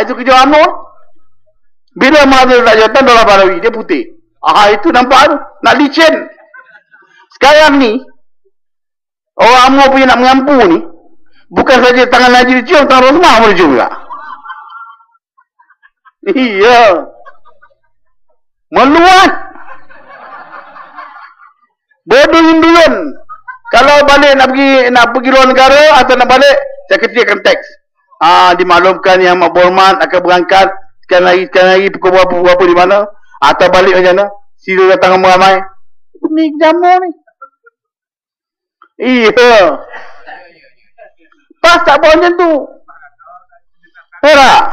Itu kerja UMNO. Bila Mahathir tak jawatan, Dollah Barawi, dia putih. Itu nampak tu. Nak licin. Sekarang ni, orang UMNO punya nak mengampu ni, bukan saja tangan Najib dicium, tangan Rosmah pun dicium juga. Iya. Meluat. Bodoh Hinduan. Kalau balik nak pergi luar negara atau nak balik, Sekretari akan teks. Dimaklumkan yang Mak Borman akan berangkat sekian hari pukul berapa di mana, atau balik macam mana. Sila datang ramai. Ni jamu ni. Iya. Pas tak buat macam tu. Tak.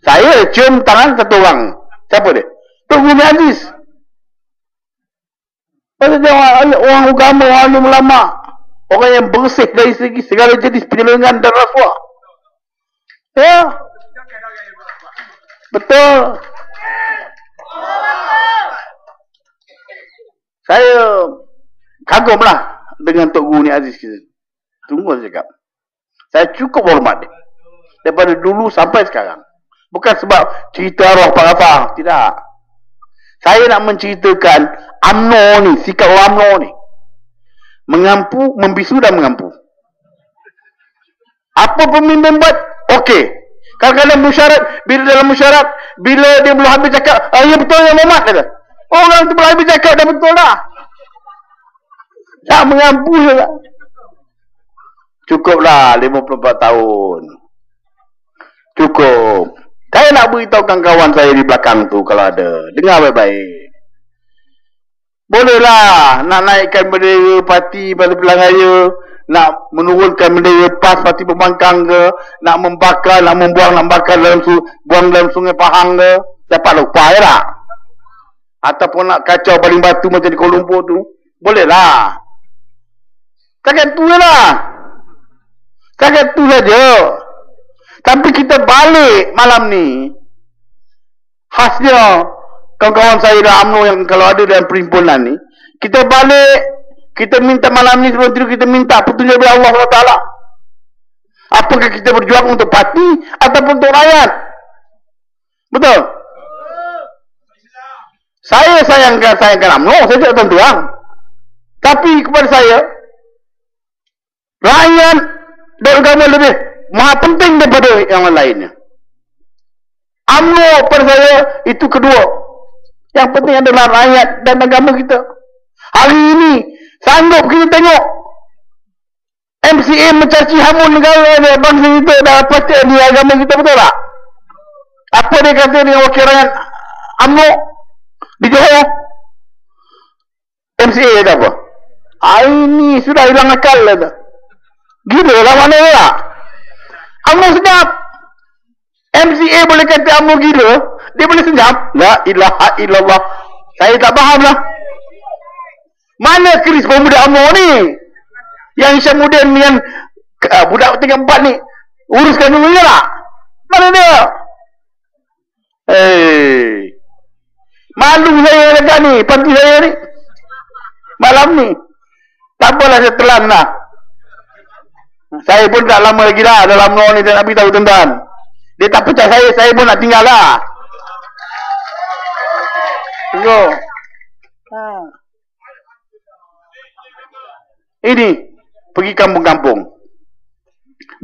Saya cium tangan satu orang. Siapa dia? Tok Guru Nik Aziz. Pasal dia orang agama, orang ulama. Orang yang bersih dari segi segala jenis penyelewengan dan rasuah. Ya. Betul. Saya kagumlah dengan Tok Guru Nik Aziz kita. Tunggu saya cakap. Saya cukup hormat dia. Daripada dulu sampai sekarang. Bukan sebab cerita arwah Pak Gafar. Tidak. Saya nak menceritakan UMNO ni, sikap orang UMNO ni. Mengampu, membisu dan mengampu. Apa pemimpin buat? Okey. Kadang-kadang musyarat, bila dalam musyarat, bila dia belum habis cakap, ya betul yang Muhammad kata. Orang tu belum habis cakap, dah betul dah. Tak mengampu je lah. Cukuplah 54 tahun. Cukup. Saya nak beritahukan kawan saya di belakang tu kalau ada. Dengar baik-baik. Bolehlah nak naikkan bendera parti pada pilihan raya, nak menurunkan bendera PAS parti pembangkang ke, nak membakar, nak membuang, nak bakar buang dalam sungai Pahang ke, dapat lupa ya tak? Ataupun nak kacau baling batu macam di Kuala Lumpur tu, bolehlah. Takkan tu lah. Takkan tu saja. Tapi kita balik malam ni, khasnya kawan-kawan saya dalam UMNO yang kalau ada dalam perhimpunan ni, kita balik, kita minta malam ni sebelum tidur, kita minta petunjuk dari Allah SWT. Apakah kita berjuang untuk parti ataupun untuk rakyat? Betul? Saya sayangkan UMNO, saya tak tentuang. Tapi kepada saya, rakyat dan agama lebih maha penting daripada yang lainnya. UMNO pada saya itu kedua. Yang penting adalah rakyat dan agama kita. Hari ini sanggup kita tengok MCA mencaci hamun negara dan bangsa kita dan pasti di agama kita, betul tak? Apa dia kata dengan wakil rakyat UMNO di Johor? MCA kata apa? Ini sudah hilang akal lah. Gila lah mana tak? UMNO sedap. MCA boleh kata UMNO gila, dia boleh senyap. La ilaha illallah. Saya tak faham lah. Mana keris pemuda UMNO ni? Yang Isyamuddin yang budak tingkat 4 ni uruskan dulu je lah. Mana dia? Malu saya dekat ni, parti saya ni. Malam ni. Tak apalah, saya telan lah. Saya pun tak lama lagi lah dalam UMNO ni, saya nak beritahu tuan-tuan. Dia tak percaya saya pun nak tinggal lah. Tunggu. Ini pergi kampung-kampung.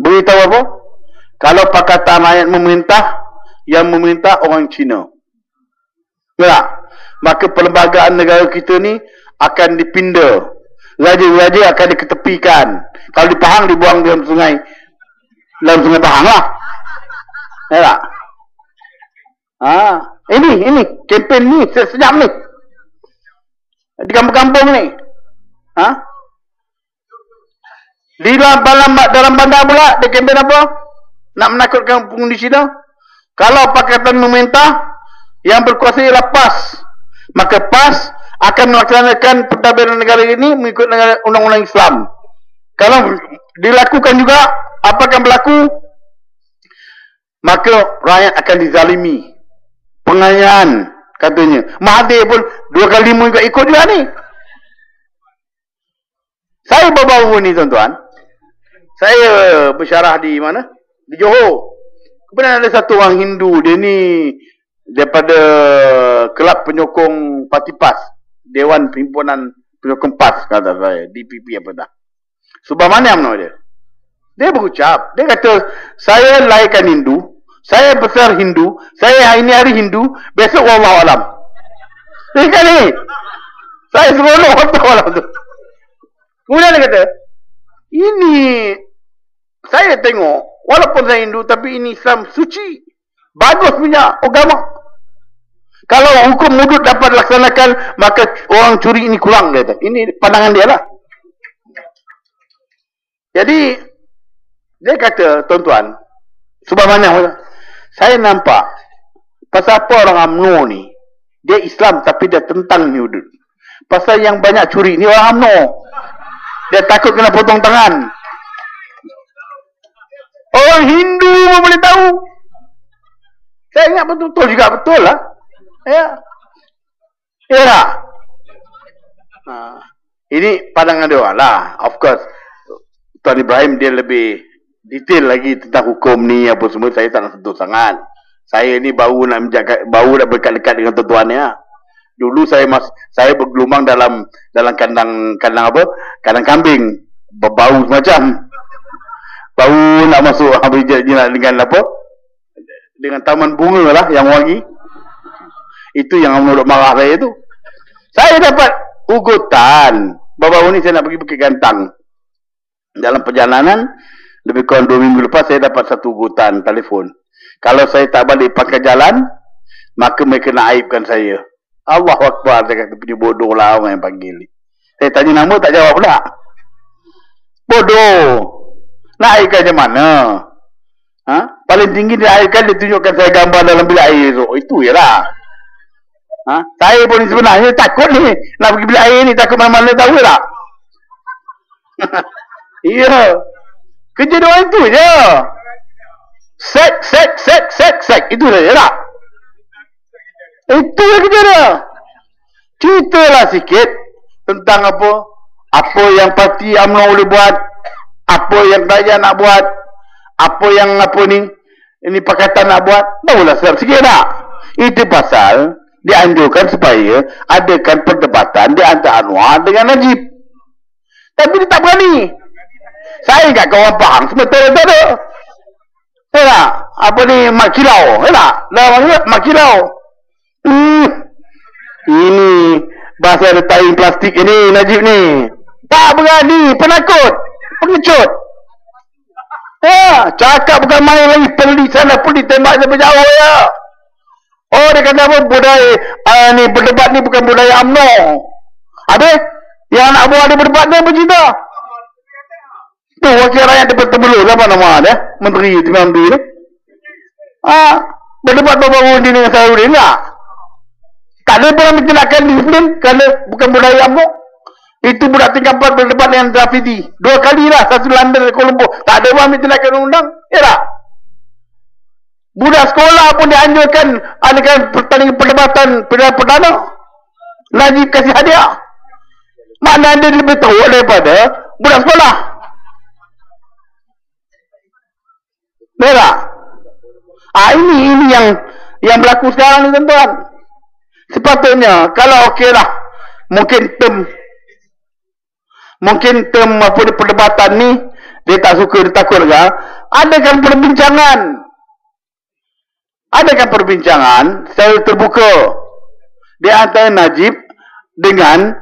Beritahu apa? Kalau Pakatan Rakyat memerintah, yang memerintah orang Cina. Tak? Maka perlembagaan negara kita ni akan dipindah. Raja-raja akan diketepikan. Kalau di Pahang, dibuang dalam sungai Pahang lah. Tak? Ini kempen ni sejam ni. Di kampung-kampung ni. Di dalam bandar pula, dia kempen apa? Nak menakutkan pengundi Cina. Kalau Pakatan memerintah, yang berkuasa ialah PAS. Maka PAS akan melaksanakan pentadbiran negara ini mengikut undang-undang Islam. Kalau dilakukan juga, apa akan berlaku? Maka rakyat akan dizalimi. Penganiayaan katanya. Mahathir pun 2x5 ikut juga ni. Saya baru-baru ni tuan-tuan, saya bersyarah di mana? Di Johor. Kemudian ada satu orang Hindu, dia ni daripada kelab penyokong Parti PAS, Dewan Perhimpunan Penyokong PAS kata saya, DPP apa dah. Subramaniam nama dia. Dia berucap, dia kata, saya lahirkan Hindu, saya besar Hindu, saya ini hari Hindu, besok wallahualam. Dia kata ni, saya seronok wallahualam tu. Kemudian dia kata, ini saya tengok, walaupun saya Hindu, tapi ini Islam suci. Bagus punya agama. Kalau hukum mudut dapat dilaksanakan, maka orang curi ini kurang, dia kata. Ini pandangan dia lah. Jadi, dia kata, tuan-tuan, Subramaniam, saya nampak, pasal apa orang UMNO ni, dia Islam tapi dia tentang hudud. Pasal yang banyak curi ni orang UMNO. Dia takut kena potong tangan. Orang Hindu pun boleh tahu. Saya ingat betul-betul juga, betul lah. Ya. Ya tak? Ini pandangan dia orang lah. Of course, Tuan Ibrahim dia lebih detail lagi tentang hukum ni apa semua. Saya tak nak sentuh sangat. Saya ni baru nak menjaga, baru nak berdekat-dekat dengan tuan-tuan ya. Dulu saya bergelumang dalam kandang apa? Kandang kambing. Berbau semacam. Baru nak masuk dengan apa? Dengan taman bunga lah yang wangi. Itu yang menurut marah saya tu. Saya dapat ugutan. Baru-baru ni saya nak pergi Bukit Gantang. Dalam perjalanan, lebih kurang 2 minggu lepas, saya dapat satu ugutan telefon. Kalau saya tak balik pangkal jalan, maka mereka nak aibkan saya. Allahu Akbar, saya kata punya bodoh lah orang yang panggil ni. Saya tanya nama, tak jawab pula. Bodoh. Nak aibkan macam mana? Paling tinggi dia aibkan, dia tunjukkan saya gambar dalam bilik air tu. Itu je lah. Saya pun sebenarnya takut ni. Nak pergi bilik air ni, takut mana-mana tahu tak? Iya. Kerja dia orang itu je. Sek. Itu saja tak? Itu je kerja dia. Ceritalah sikit tentang apa yang parti UMNO boleh buat, apa yang rakyat nak buat, apa yang ini Pakatan nak buat. Barulah serap sikit tak? Itu pasal dianjurkan supaya adakan perdebatan di antara Anwar dengan Najib. Tapi dia tak berani. Saya ingat kawan Pahang sebetul tak ada. Tak? Apa ni Mak Kilau? Tak? Mak Kilau. Ini bahasa ada taing plastik ini Najib ni. Tak berani, penakut, pengecut. Cakap bukan main lagi, peli sana peli tembak sampai jauh ya. Oh, dia kata apa? Budaya ni berdebat ni bukan budaya UMNO. Habis yang nak buat dia berdebat ni apa cerita? Tu wakil rakyat dapat terbelur apa nama dia? Menteri Timur ni. Berdebat baru-baru ni dengan Sarudin tak? Tak ada pernah menjelaskan disiplin kerana bukan budaya UMNO. Itu budak tingkat 4 berdebat dengan Rafidi. 2 kali lah, satu London dan Kuala Lumpur. Tak ada orang menjelaskan undang-undang. Ya tak? Budak sekolah pun dianjurkan adakan pertandingan perdebatan perdana. Najib kasih hadiah. Mana dia lebih tahu daripada budak sekolah. Ya tak? Ini yang berlaku sekarang ni tuan-tuan. Sepatutnya kalau okey lah, mungkin term apa perdebatan ni dia tak suka, dia takut juga. adakan perbincangan secara terbuka di antara Najib dengan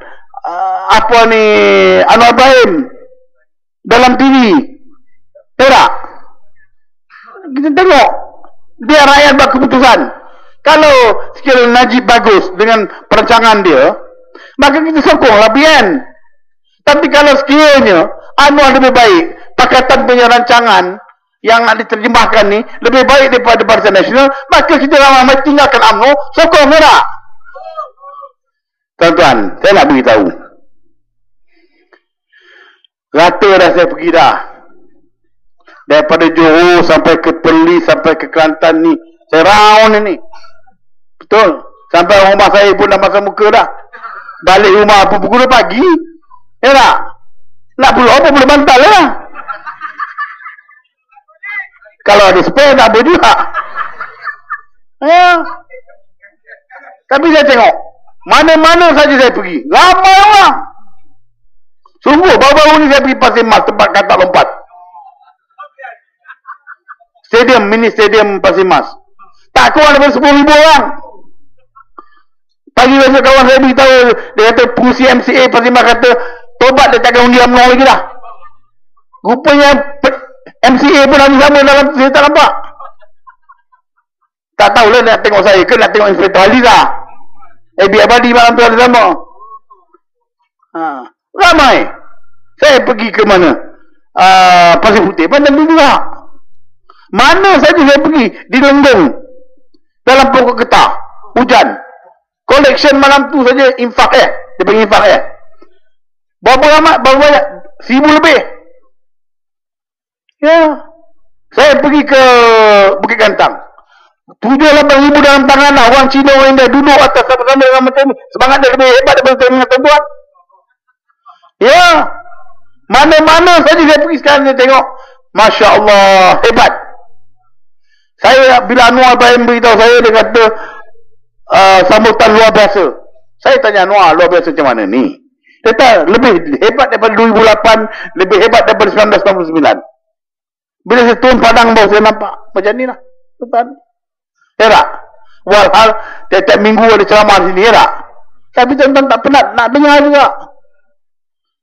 Anwar Ibrahim dalam TV. Tak? Kita tengok, biar rakyat buat keputusan. Kalau sekiranya Najib bagus dengan perancangan dia, maka kita sokonglah BN. Tapi kalau sekiranya Anwar lebih baik, Pakatan punya rancangan yang nak diterjemahkan ni lebih baik daripada Barisan Nasional, maka kita ramai tinggalkan UMNO, sokong merah. Tuan-tuan, saya nak beritahu, rata dah saya pergi dah. Daripada Johor sampai ke Perlis, sampai ke Kelantan ni, saya round ni. Betul. Sampai rumah saya pun dah masam muka dah. Balik rumah apa pukul 2 pagi. Ya tak? Nak pulau apa boleh bantal lah. Kalau ada spare tak boleh juga. Ya. Tapi saya tengok, mana-mana saja saya pergi, ramai orang. Sungguh, baru-baru ni saya pergi Pasir Mas, tempat katak lompat. Mini stadium Pasir Mas. Tak kurang daripada 10,000 orang. Pagi besok kawan saya beritahu, dia kata pengurusi MCA Pasir Mas kata, tobat dia takkan undi UMNO lagi dah. Rupanya MCA pun ada sama dalam, saya tak nampak. Tak tahulah nak tengok saya ke nak tengok Inspektor Aliza. Abi Abadi malam tu ada sama. Ramai. Saya pergi ke mana? Pasir Putih, Pandan juga. Mana saja saya pergi, di Lenggong, dalam pokok getah, hujan. Collection malam tu saja infak dia panggil infak Berapa banyak? 1,000 lebih. Ya. Saya pergi ke Bukit Gantang. 7-8 ribu dalam tangan lah. Orang Cina, orang India duduk atas sama-sama dengan macam ni. Semangat dia lebih hebat daripada saya tuan-tuan. Ya. Mana-mana saja saya pergi sekarang dia tengok. Masya Allah, hebat. Saya bila Anwar Ibrahim beritahu saya, dia kata sambutan luar biasa. Saya tanya Anwar, luar biasa macam mana ni? Dia kata lebih hebat daripada 2008, lebih hebat daripada 1999. Bila saya turun Padang baru saya nampak macam ni lah. Betul. Ya tak? Walhal tiap-tiap minggu ada ceramah di sini, ya tak? Tapi tuan-tuan tak penat nak dengar juga.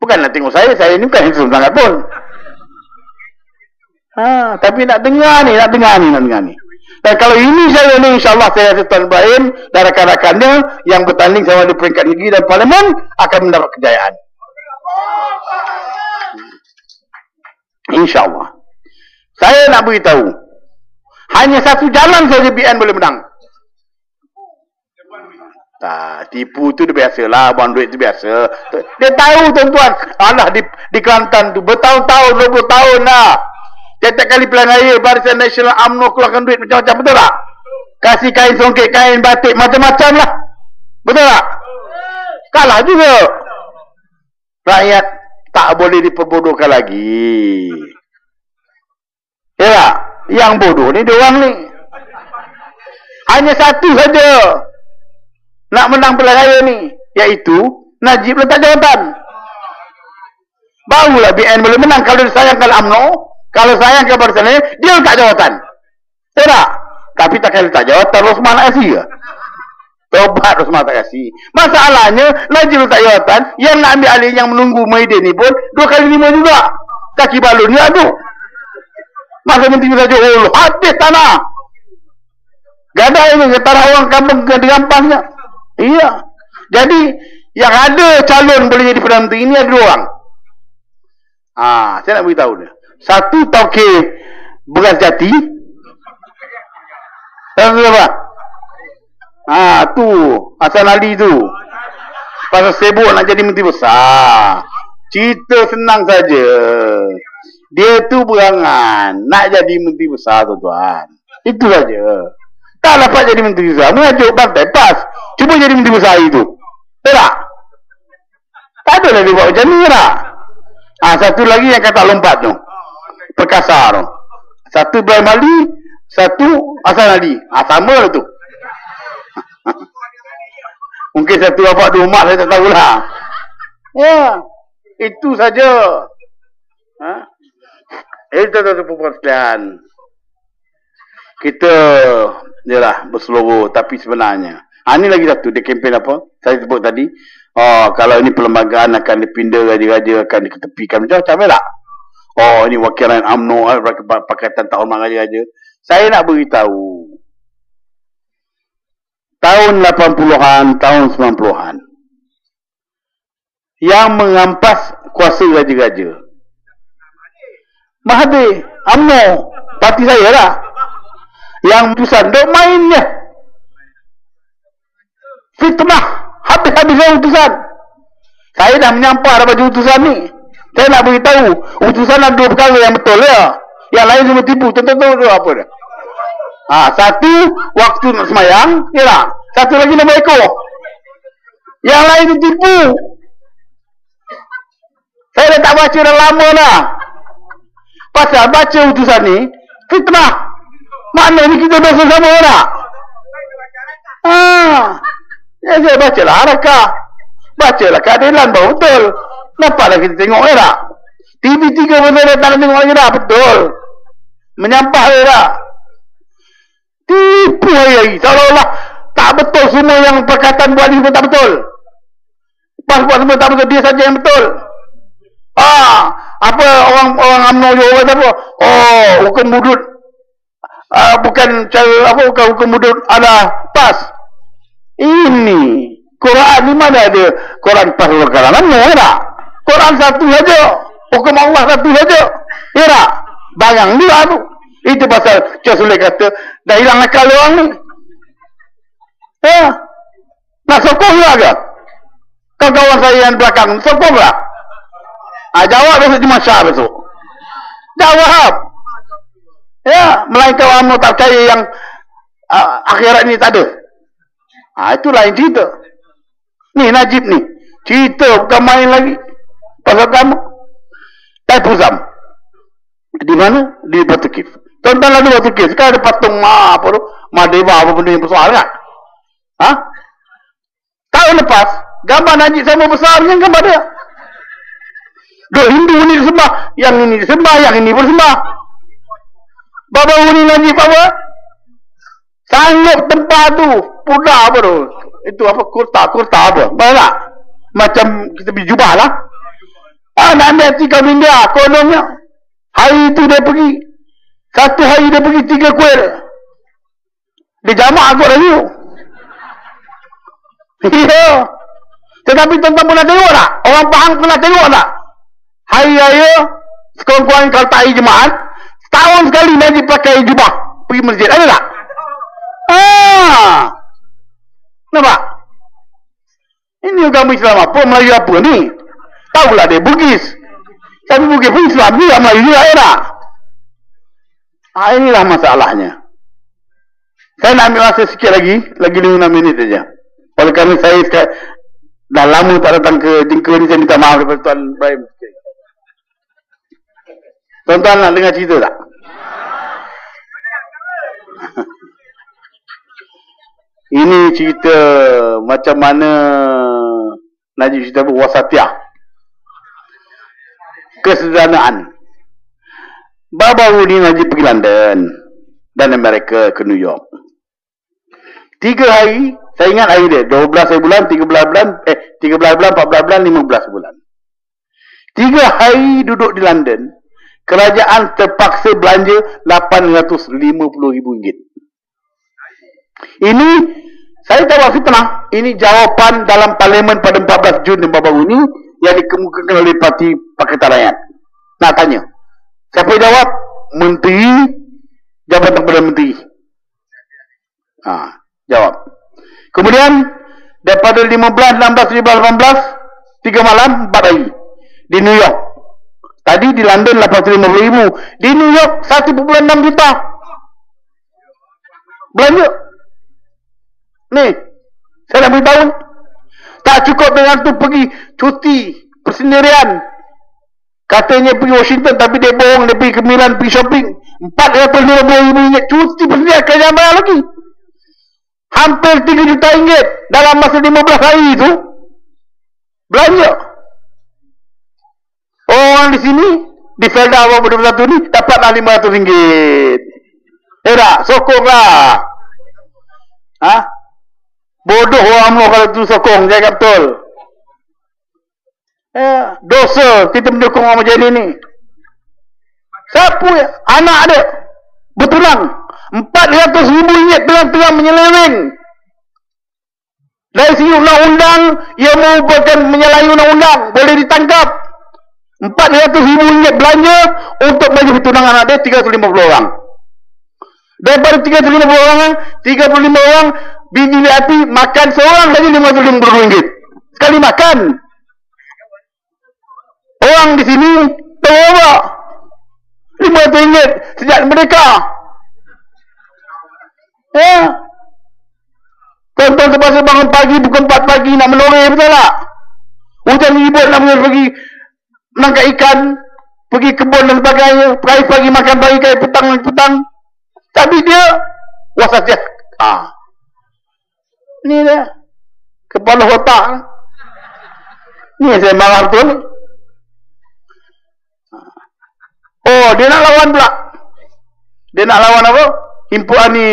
Bukan nak tengok saya ni bukan handsome sangat pun. Tapi nak dengar ni. Dan kalau ini saya ni, insyaAllah saya rasa Tuan Ibrahim dan rakan-rakannya yang bertanding sama di peringkat negeri dan parlimen akan mendapat kejayaan. InsyaAllah. Saya nak beritahu, hanya satu jalan saja BN boleh menang. Tak, tipu tu dia biasalah, buang duit tu biasa. Dia tahu tuan-tuan, alah di Kelantan tu bertahun-tahun, 20 tahun dah. Tiap-tiap kali pilihan raya Barisan Nasional UMNO keluarkan duit macam-macam, betul tak? Kasih kain songket, kain batik, macam-macam lah. Betul tak? Kalah juga. Rakyat tak boleh diperbodohkan lagi. Ya tak? Yang bodoh ni diorang ni. Hanya satu saja nak menang pilihan raya ni, iaitu Najib letak jawatan. Barulah BN boleh menang. Kalau dia sayangkan UMNO, kalau sayangkan Barisan Nasional, dia letak jawatan. Ya tak? Tapi takkan letak jawatan, Rosmah nak kasih ke? Tobat Rosmah tak kasih. Masalahnya Najib letak jawatan, yang nak ambil alih, yang menunggu Muhyiddin ni pun 2 kali 5 juga. Kaki balun dia aduk. Masa menteri saja, habis tanah. Gadai ni, tanah orang kampung dirampasnya. Iya. Jadi, yang ada calon boleh jadi Perdana Menteri, ini ada 2 orang. Saya nak beritahu dia. Satu Tauke Beras Jati. Satu apa? Tu Hasan Ali tu. Pasal sibuk nak jadi menteri besar. Cerita senang saja. Dia tu berangan nak jadi menteri besar, tuan-tuan. Itu saja. Tak dapat jadi menteri besar, mengajuk partai PAS. Cuba jadi menteri besar itu. Tak? Tak ada lah dia buat macam ni tak? Satu lagi yang kata lompat tu, Perkasa tu. Satu Ibrahim Ali, satu Hasan Ali. Sama lah tu. Mungkin satu bapak dua mak, saya tak tahulah. Ya, itu saja. Itu perempuan sekalian. Kita yalah berseluruh, tapi sebenarnya ini lagi satu dia kempen apa saya sebut tadi. Kalau ini perlembagaan akan dipindah, raja-raja akan diketepikan, macam tak? Ini wakilan UMNO Pakatan Tahunan Raja-Raja. Saya nak beritahu, tahun 80-an, tahun 90-an, yang mengampas kuasa raja-raja Mahathir, UMNO, parti saya lah. Yang utusan dok mainnya fitnah habis-habisan utusan. Saya dah menyampah dah baju utusan ni. Saya nak beritahu utusan ada dua perkara yang betul ya. Yang lain semua tipu. Contoh apa dah? Satu waktu nak semayang, yalah. Satu lagi nama ekor. Yang lain tu tipu. Saya dah tak baca dah lama dah. Pasal baca utusan ni fitnah. Mana ni kita bersama tak? Saya bacalah harakah. Bacalah keadilan baru betul. Nampaklah kita tengok tak? TV3 pun saya tak nak tengok lagi dah. Betul. Menyampah dia tak? Tipu hari-hari. Seolah-olah tak betul semua yang perkataan buat ni pun tak betul. Pas buat semua tak betul. Dia saja yang betul. Apa orang UMNO je orang apa? Hukum hudud. Bukan cara apa, bukan hukum hudud ada pas. Ini Quran ni mana ada Quran pas orang kalangan tak? Quran satu saja, hukum Allah satu saja. Ya tak? Bayang dia tu. Itu pasal Cik Suleh kata dah hilang akal orang ni. Nak sokong dia ke? Kawan-kawan saya yang belakang sokong tak? Jawab besok cuma Syah besok. Jawab. Ya, melainkan UMNO tak percaya yang akhirat ni tak ada. Itu lain cerita. Ni Najib ni. Cerita bukan main lagi. Pasal kamu. Taipuzam. Di mana? Di Batu Kif. Tuan-tuan lalu Batu Kif. Sekarang ada patung apa tu? Madeva apa benda yang bersoal kan? Tahun lepas, gambar Najib sama besar dengan gambar dia. Duk Hindu ni disembah. Yang ini disembah. Yang ini pun disembah. Baru ni Najib apa? Sanggup tempat tu. Pudah apa tu? Itu apa? Kurta apa? Baik tak? Macam kita pergi jubah lah. Nak ambil tikam India. Kononnya. Hari tu dia pergi. Satu hari dia pergi 3 kuil. Dia jamak kot lagi tu. Ya. Tetapi tuan-tuan pernah tengok tak? Orang Pahang pernah tengok tak? Hari raya. Sekurang-kurangnya kalau tak hari jemaat. Setahun sekali Najib pakai jubah pergi masjid. Ada tak? Nampak? Ini agama Islam apa? Melayu apa ni? Tahulah dia Bugis. Tapi Bugis pun Islam juga, Melayu juga, ya tak? Inilah masalahnya. Saya nak ambil masa sikit lagi 5-6 minit saja. Oleh kerana saya dah lama tak datang ke Jengka ni, saya minta maaf kepada Tuan Ibrahim. Tuan-tuan nak dengar cerita tak? Ini cerita macam mana Najib cerita wasatiyah. Kesederhanaan. Baru-baru ni Najib pergi London dan Amerika ke New York. 3 hari, saya ingat hari dia 12 bulan, 13 bulan, 13 bulan, 14 bulan, 15 bulan. 3 hari duduk di London. Kerajaan terpaksa belanja RM850,000. Ini, saya tak buat fitnah. Ini jawapan dalam parlimen pada 14 Jun yang baru ini yang dikemukakan oleh Parti Pakatan Rakyat. Nak tanya. Siapa yang jawab? Menteri, Jabatan Perdana Menteri. Jawab. Kemudian, daripada 15, 16, 17, 18, 3 malam, 4 hari. Di New York. Tadi di London 850,000. Di New York 1.6 juta. Belanja. Ni. Saya nak beritahu. Tak cukup dengan tu pergi cuti persendirian. Katanya pergi Washington tapi dia bohong. Dia pergi ke Milan pergi shopping. RM450,000 cuti persendirian. Kerajaan bayar lagi. Hampir RM3 juta dalam masa 15 hari itu. Belanja. Orang di sini, di Felda apa benda satu ni, dapat dapatlah RM500. Tak? Sokonglah. Bodoh orang UMNO kalau tu sokong, jaga betul. Dosa kita mendukung orang macam ni. Siapa ya? Anak dia bertunang RM400,000 terang-terang menyeleweng. Dari segi undang-undang, ia merupakan menyalahi undang-undang, boleh ditangkap. RM400,000 belanja untuk baju bertunang anak dia 350 orang. Daripada 350 orang, 35 orang bini hati makan seorang saja RM50. Sekali makan. Orang di sini tahu tak? RM500 sejak merdeka. Tuan-tuan terpaksa bangun pagi pukul 4 pagi nak melore, betul tak? Hujan ribut nak pergi menangkap ikan, pergi kebun dan sebagainya, pagi makan pagi, petang. Tapi dia wasatiyah. Ni dia kepala otak. Ni saya marah betul. Oh, dia nak lawan pula. Dia nak lawan apa? Himpunan ni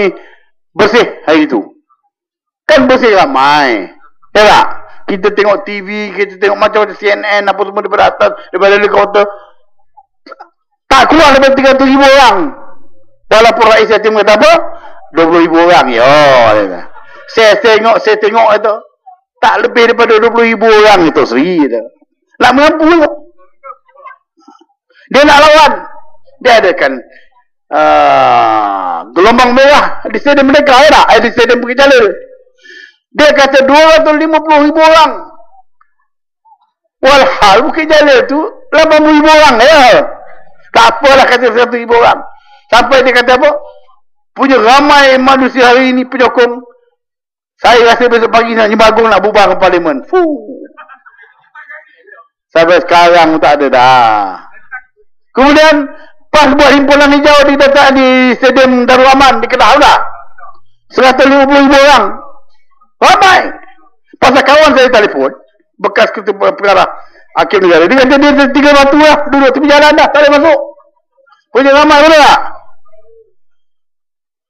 bersih hari itu. Kan bersih ramai. Ya tak? Kita tengok TV, kita tengok macam-macam CNN, apa semua daripada atas, daripada helikopter. Tak keluar daripada 300,000 orang. Walaupun rakyat saya tengok kata apa? 20,000 orang. Saya tengok itu. Tak lebih daripada 20,000 orang itu seri. Nak mengampu tu. Dia nak lawan. Dia adakan gelombang merah di Stadium Merdeka, ya tak? Di Stadium Bukit Jalil. Dia kata 250,000 orang. Walhal Bukit Jalil tu 80,000 orang, ya. Tak apalah kata 100,000 orang. Sampai dia kata apa? Punya ramai manusia hari ini penyokong. Saya rasa besok pagi nak Bagong nak bubar ke parlimen. Sampai sekarang tak ada dah. Kemudian pas buat himpunan hijau di Stadium Darul Aman di Kedah dah. 150,000 orang. Ramai. Pasal kawan saya telefon, bekas ketua pengarah Hakim Negara. Dia kata dia 3 batu lah, duduk tepi jalan dah, tak boleh masuk. Punya ramai betul tak?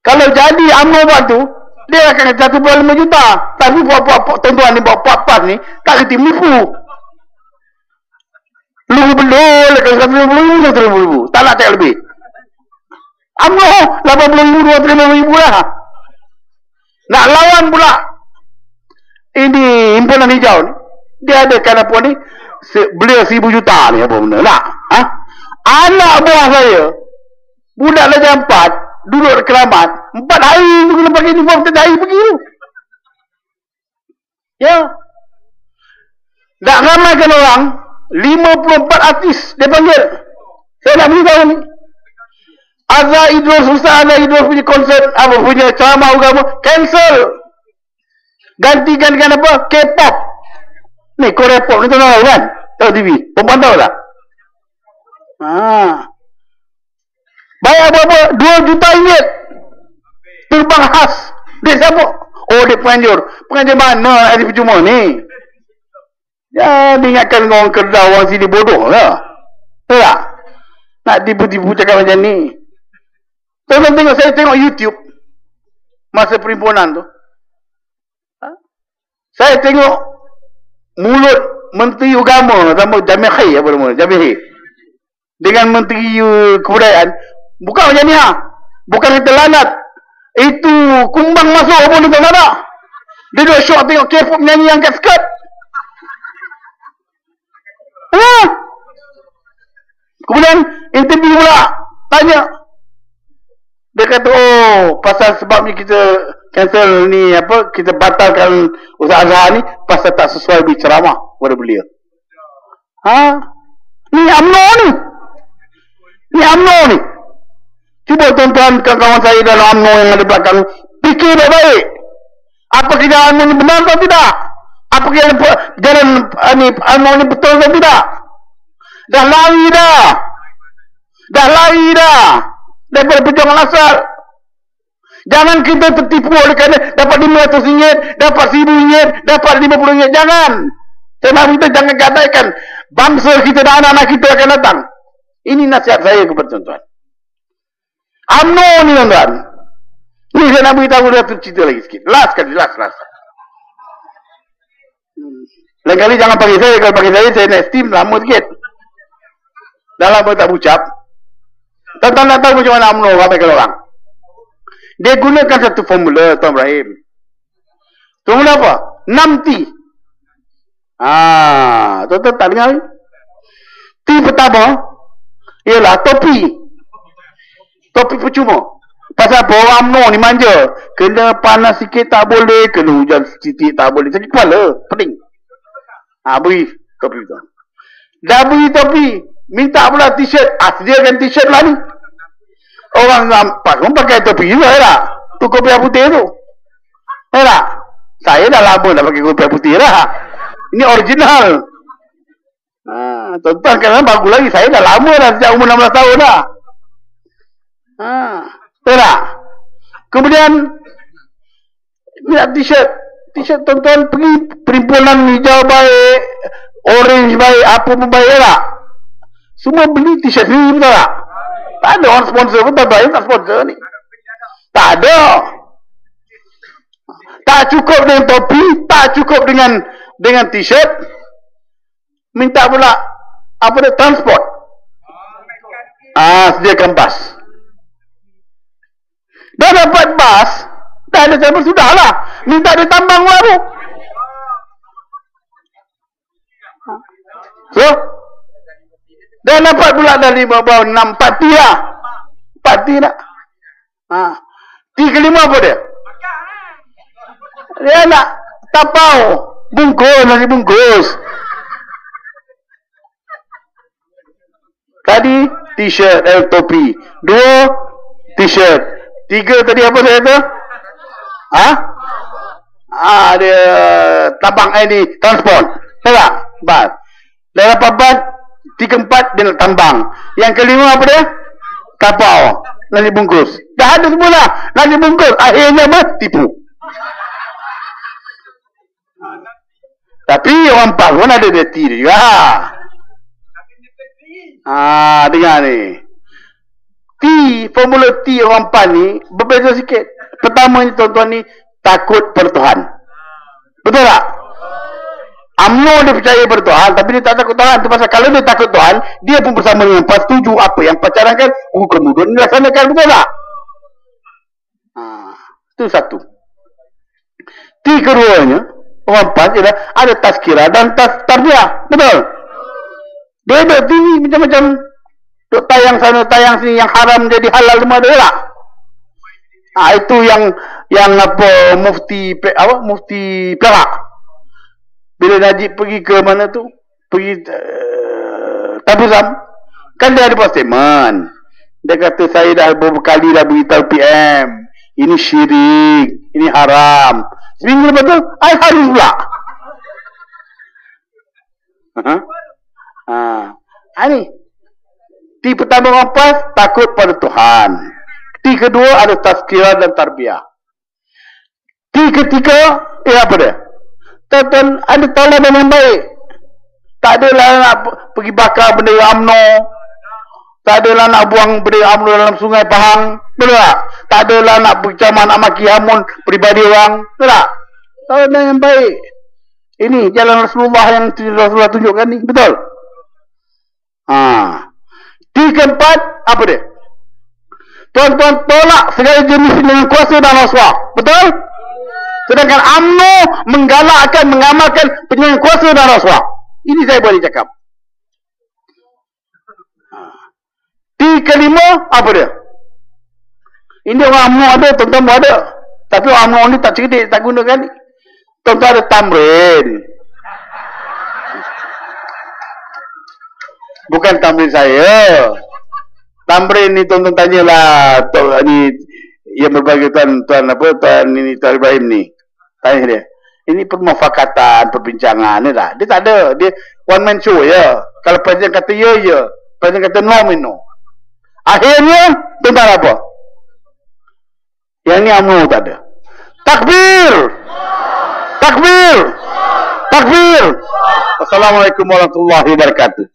Kalau jadi UMNO buat tu, dia akan 1.5 juta. Tapi buat tuan-tuan ni, buat pas ni, tak kerti menipu. Lu belul, kalau 150,000, tak nak cek lebih. UMNO 80,000, 250,000 lah. Nak lawan pula ini himpunan hijau ni, dia adakan apa ni, beliau 1,000 juta ni, apa benda nak? Anak buah saya budak Darjah 4 duduk di Keramat 4 hari tu kena pakai uniform, 3 hari pergi tu. Ya, nak ramaikan orang 54 artis dia panggil. Saya nak beritahu ni, Azhar Idrus, Ustaz Azhar Idrus punya konsert, apa punya ceramah agama cancel, gantikan dengan apa? K-pop ni, Korea pop ni, tahu kan? Tahu TV, perempuan tahu tak? Bayar berapa? 2 juta ringgit terbang khas. Dia siapa? Oh, dia penganjur mana ada percuma ni? Ya, diingatkan orang Kedah, orang sini bodoh lah. Tahu tak? Nak tipu-tipu cakap macam ni. Tuan-tuan tengok, saya tengok YouTube masa perhimpunan tu. Saya tengok mulut Menteri Agama sama Jamil Khair, apa nama? Jamil Khair dengan Menteri Kebudayaan. Bukan macam ni bukan kata lanat. Itu kumbang masuk apa ni, tak ada. Dia duduk syok tengok K-pop nyanyi angkat skirt. Kemudian interview pula tanya. Dia kata, oh, pasal sebab ni kita cancel ni, apa, kita batalkan Ustaz Azhar ni pasal tak sesuai berceramah kepada beliau. Ni UMNO ni. Ni UMNO ni. Cuba tuan-tuan, kawan-kawan saya dalam UMNO yang ada belakang, fikir baik-baik. Apa kerja UMNO ni benar atau tidak? Apa kerja jalan ni UMNO ni betul atau tidak? Dah lari dah daripada perjuangan asal. Jangan kita tertipu oleh kerana dapat RM500, dapat RM1,000, dapat RM50. Jangan. Saya nak minta jangan gadaikan bangsa kita dan anak-anak kita akan datang. Ini nasihat saya kepada tuan-tuan. UMNO ni tuan-tuan. Ni saya nak beritahu dia cerita lagi sikit. Last kali. Lain kali jangan panggil saya. Kalau panggil saya nak steam lama sikit. Dah lama tak ucap. Tuan-tuan nak tahu macam mana UMNO ramai kalau orang. Dia gunakan satu formula, Tuan Ibrahim. Formula apa? 6T. Tuan-tuan tak dengar ni? T pertama ialah topi. Topi percuma. Pasal apa orang UMNO ni manja. Kena panas sikit tak boleh, kena hujan sikit tak boleh. Sakit kepala, pening. Beri topi tu. Dah beri topi, minta pula t-shirt. Sediakan t-shirt lah ni. Orang nampak pun pakai topi juga tak? Tu kopiah putih tu. Tak? Saya dah lama dah pakai kopiah putih lah. Ini original. Tuan-tuan kan bagus lagi. Saya dah lama dah sejak umur 16 tahun dah. Tak? Kemudian minta t-shirt. T-shirt tuan-tuan pergi perhimpunan hijau baik, orange baik, apa pun baik tak? Semua beli t-shirt ni, betul tak? Tak ada orang sponsor pun, tuan-tuan tak sponsor ni. Tak ada. Tak cukup dengan topi, tak cukup dengan t-shirt. Minta pula apa dia, transport. Sediakan bas. Dah dapat bas, dah ada siapa sudahlah. Minta dia tambang pula tu. So, dah dapat pula dari bawah 6 parti lah. Parti tak? T kelima apa dia? Dia nak tapau. Bungkus, nasi bungkus. Tadi t-shirt, topi. 2 t-shirt. 3 tadi apa saya kata? Dia tabang ni transport. Tak? Bas. Dah dapat bas, 3-4 dia nak tambang. Yang kelima apa dia? Kapau. Nasi bungkus. Dah ada semua lah. Nasi bungkus. Akhirnya tipu. Tapi orang PAS pun ada dia T juga. Dengar ni. T, formula T orang PAS ni berbeza sikit. Pertama ni tuan-tuan ni takut pada Tuhan. Betul tak? UMNO dia percaya pada Tuhan, tapi dia tak takut Tuhan. Itu pasal kalau dia takut Tuhan, dia pun bersama dengan PAS setuju apa yang PAS cadangkan, kemudian dilaksanakan. Betul tak? Itu satu. T keduanya, orang PAS ialah ada tazkirah dan tarbiyah. Betul? Dia ada TV macam-macam. Duk tayang sana, tayang sini, yang haram jadi halal semua ada tak? Itu yang apa mufti Perak. Bila Najib pergi ke mana tu? Pergi Tabuzam. Kan dia ada buat statement. Dia kata saya dah beberapa kali dah beritahu PM. Ini syirik, ini haram. Seminggu lepas tu, harus pula. Ini. T pertama orang PAS, takut pada Tuhan. T kedua ada tazkirah dan tarbiyah. T ketiga, apa dia? Tuan-tuan, ada tauladan yang baik. Tak adalah nak pergi bakar bendera UMNO. Tak adalah nak buang bendera UMNO dalam sungai Pahang. Betul tak? Tak adalah nak bercaman nak maki hamun peribadi orang. Betul tak? Tauladan yang baik. Ini jalan Rasulullah yang Rasulullah tunjukkan ni. Betul? T keempat, apa dia? Tuan-tuan tolak segala jenis dengan kuasa dan rasuah. Betul? Sedangkan UMNO menggalakkan, mengamalkan penyelenggaraan kuasa dan rasuah. Ini saya boleh cakap. T kelima, apa dia? Ini orang UMNO ada, tuan-tuan ada. Tapi orang UMNO ni tak cerdik, tak gunakan ni. Tuan-tuan ada tamrin. Bukan tamrin saya. Tamrin ni tuan-tuan tanyalah ni yang berbagai tuan Ibrahim ni. Tanya dia. Ini permufakatan, perbincangan ni tak. Dia tak ada. Dia one man show ya. Kalau presiden kata ya. Presiden kata no. Akhirnya tuan-tuan apa? Yang ni UMNO tak ada. Takbir. Takbir. Takbir. Assalamualaikum warahmatullahi wabarakatuh.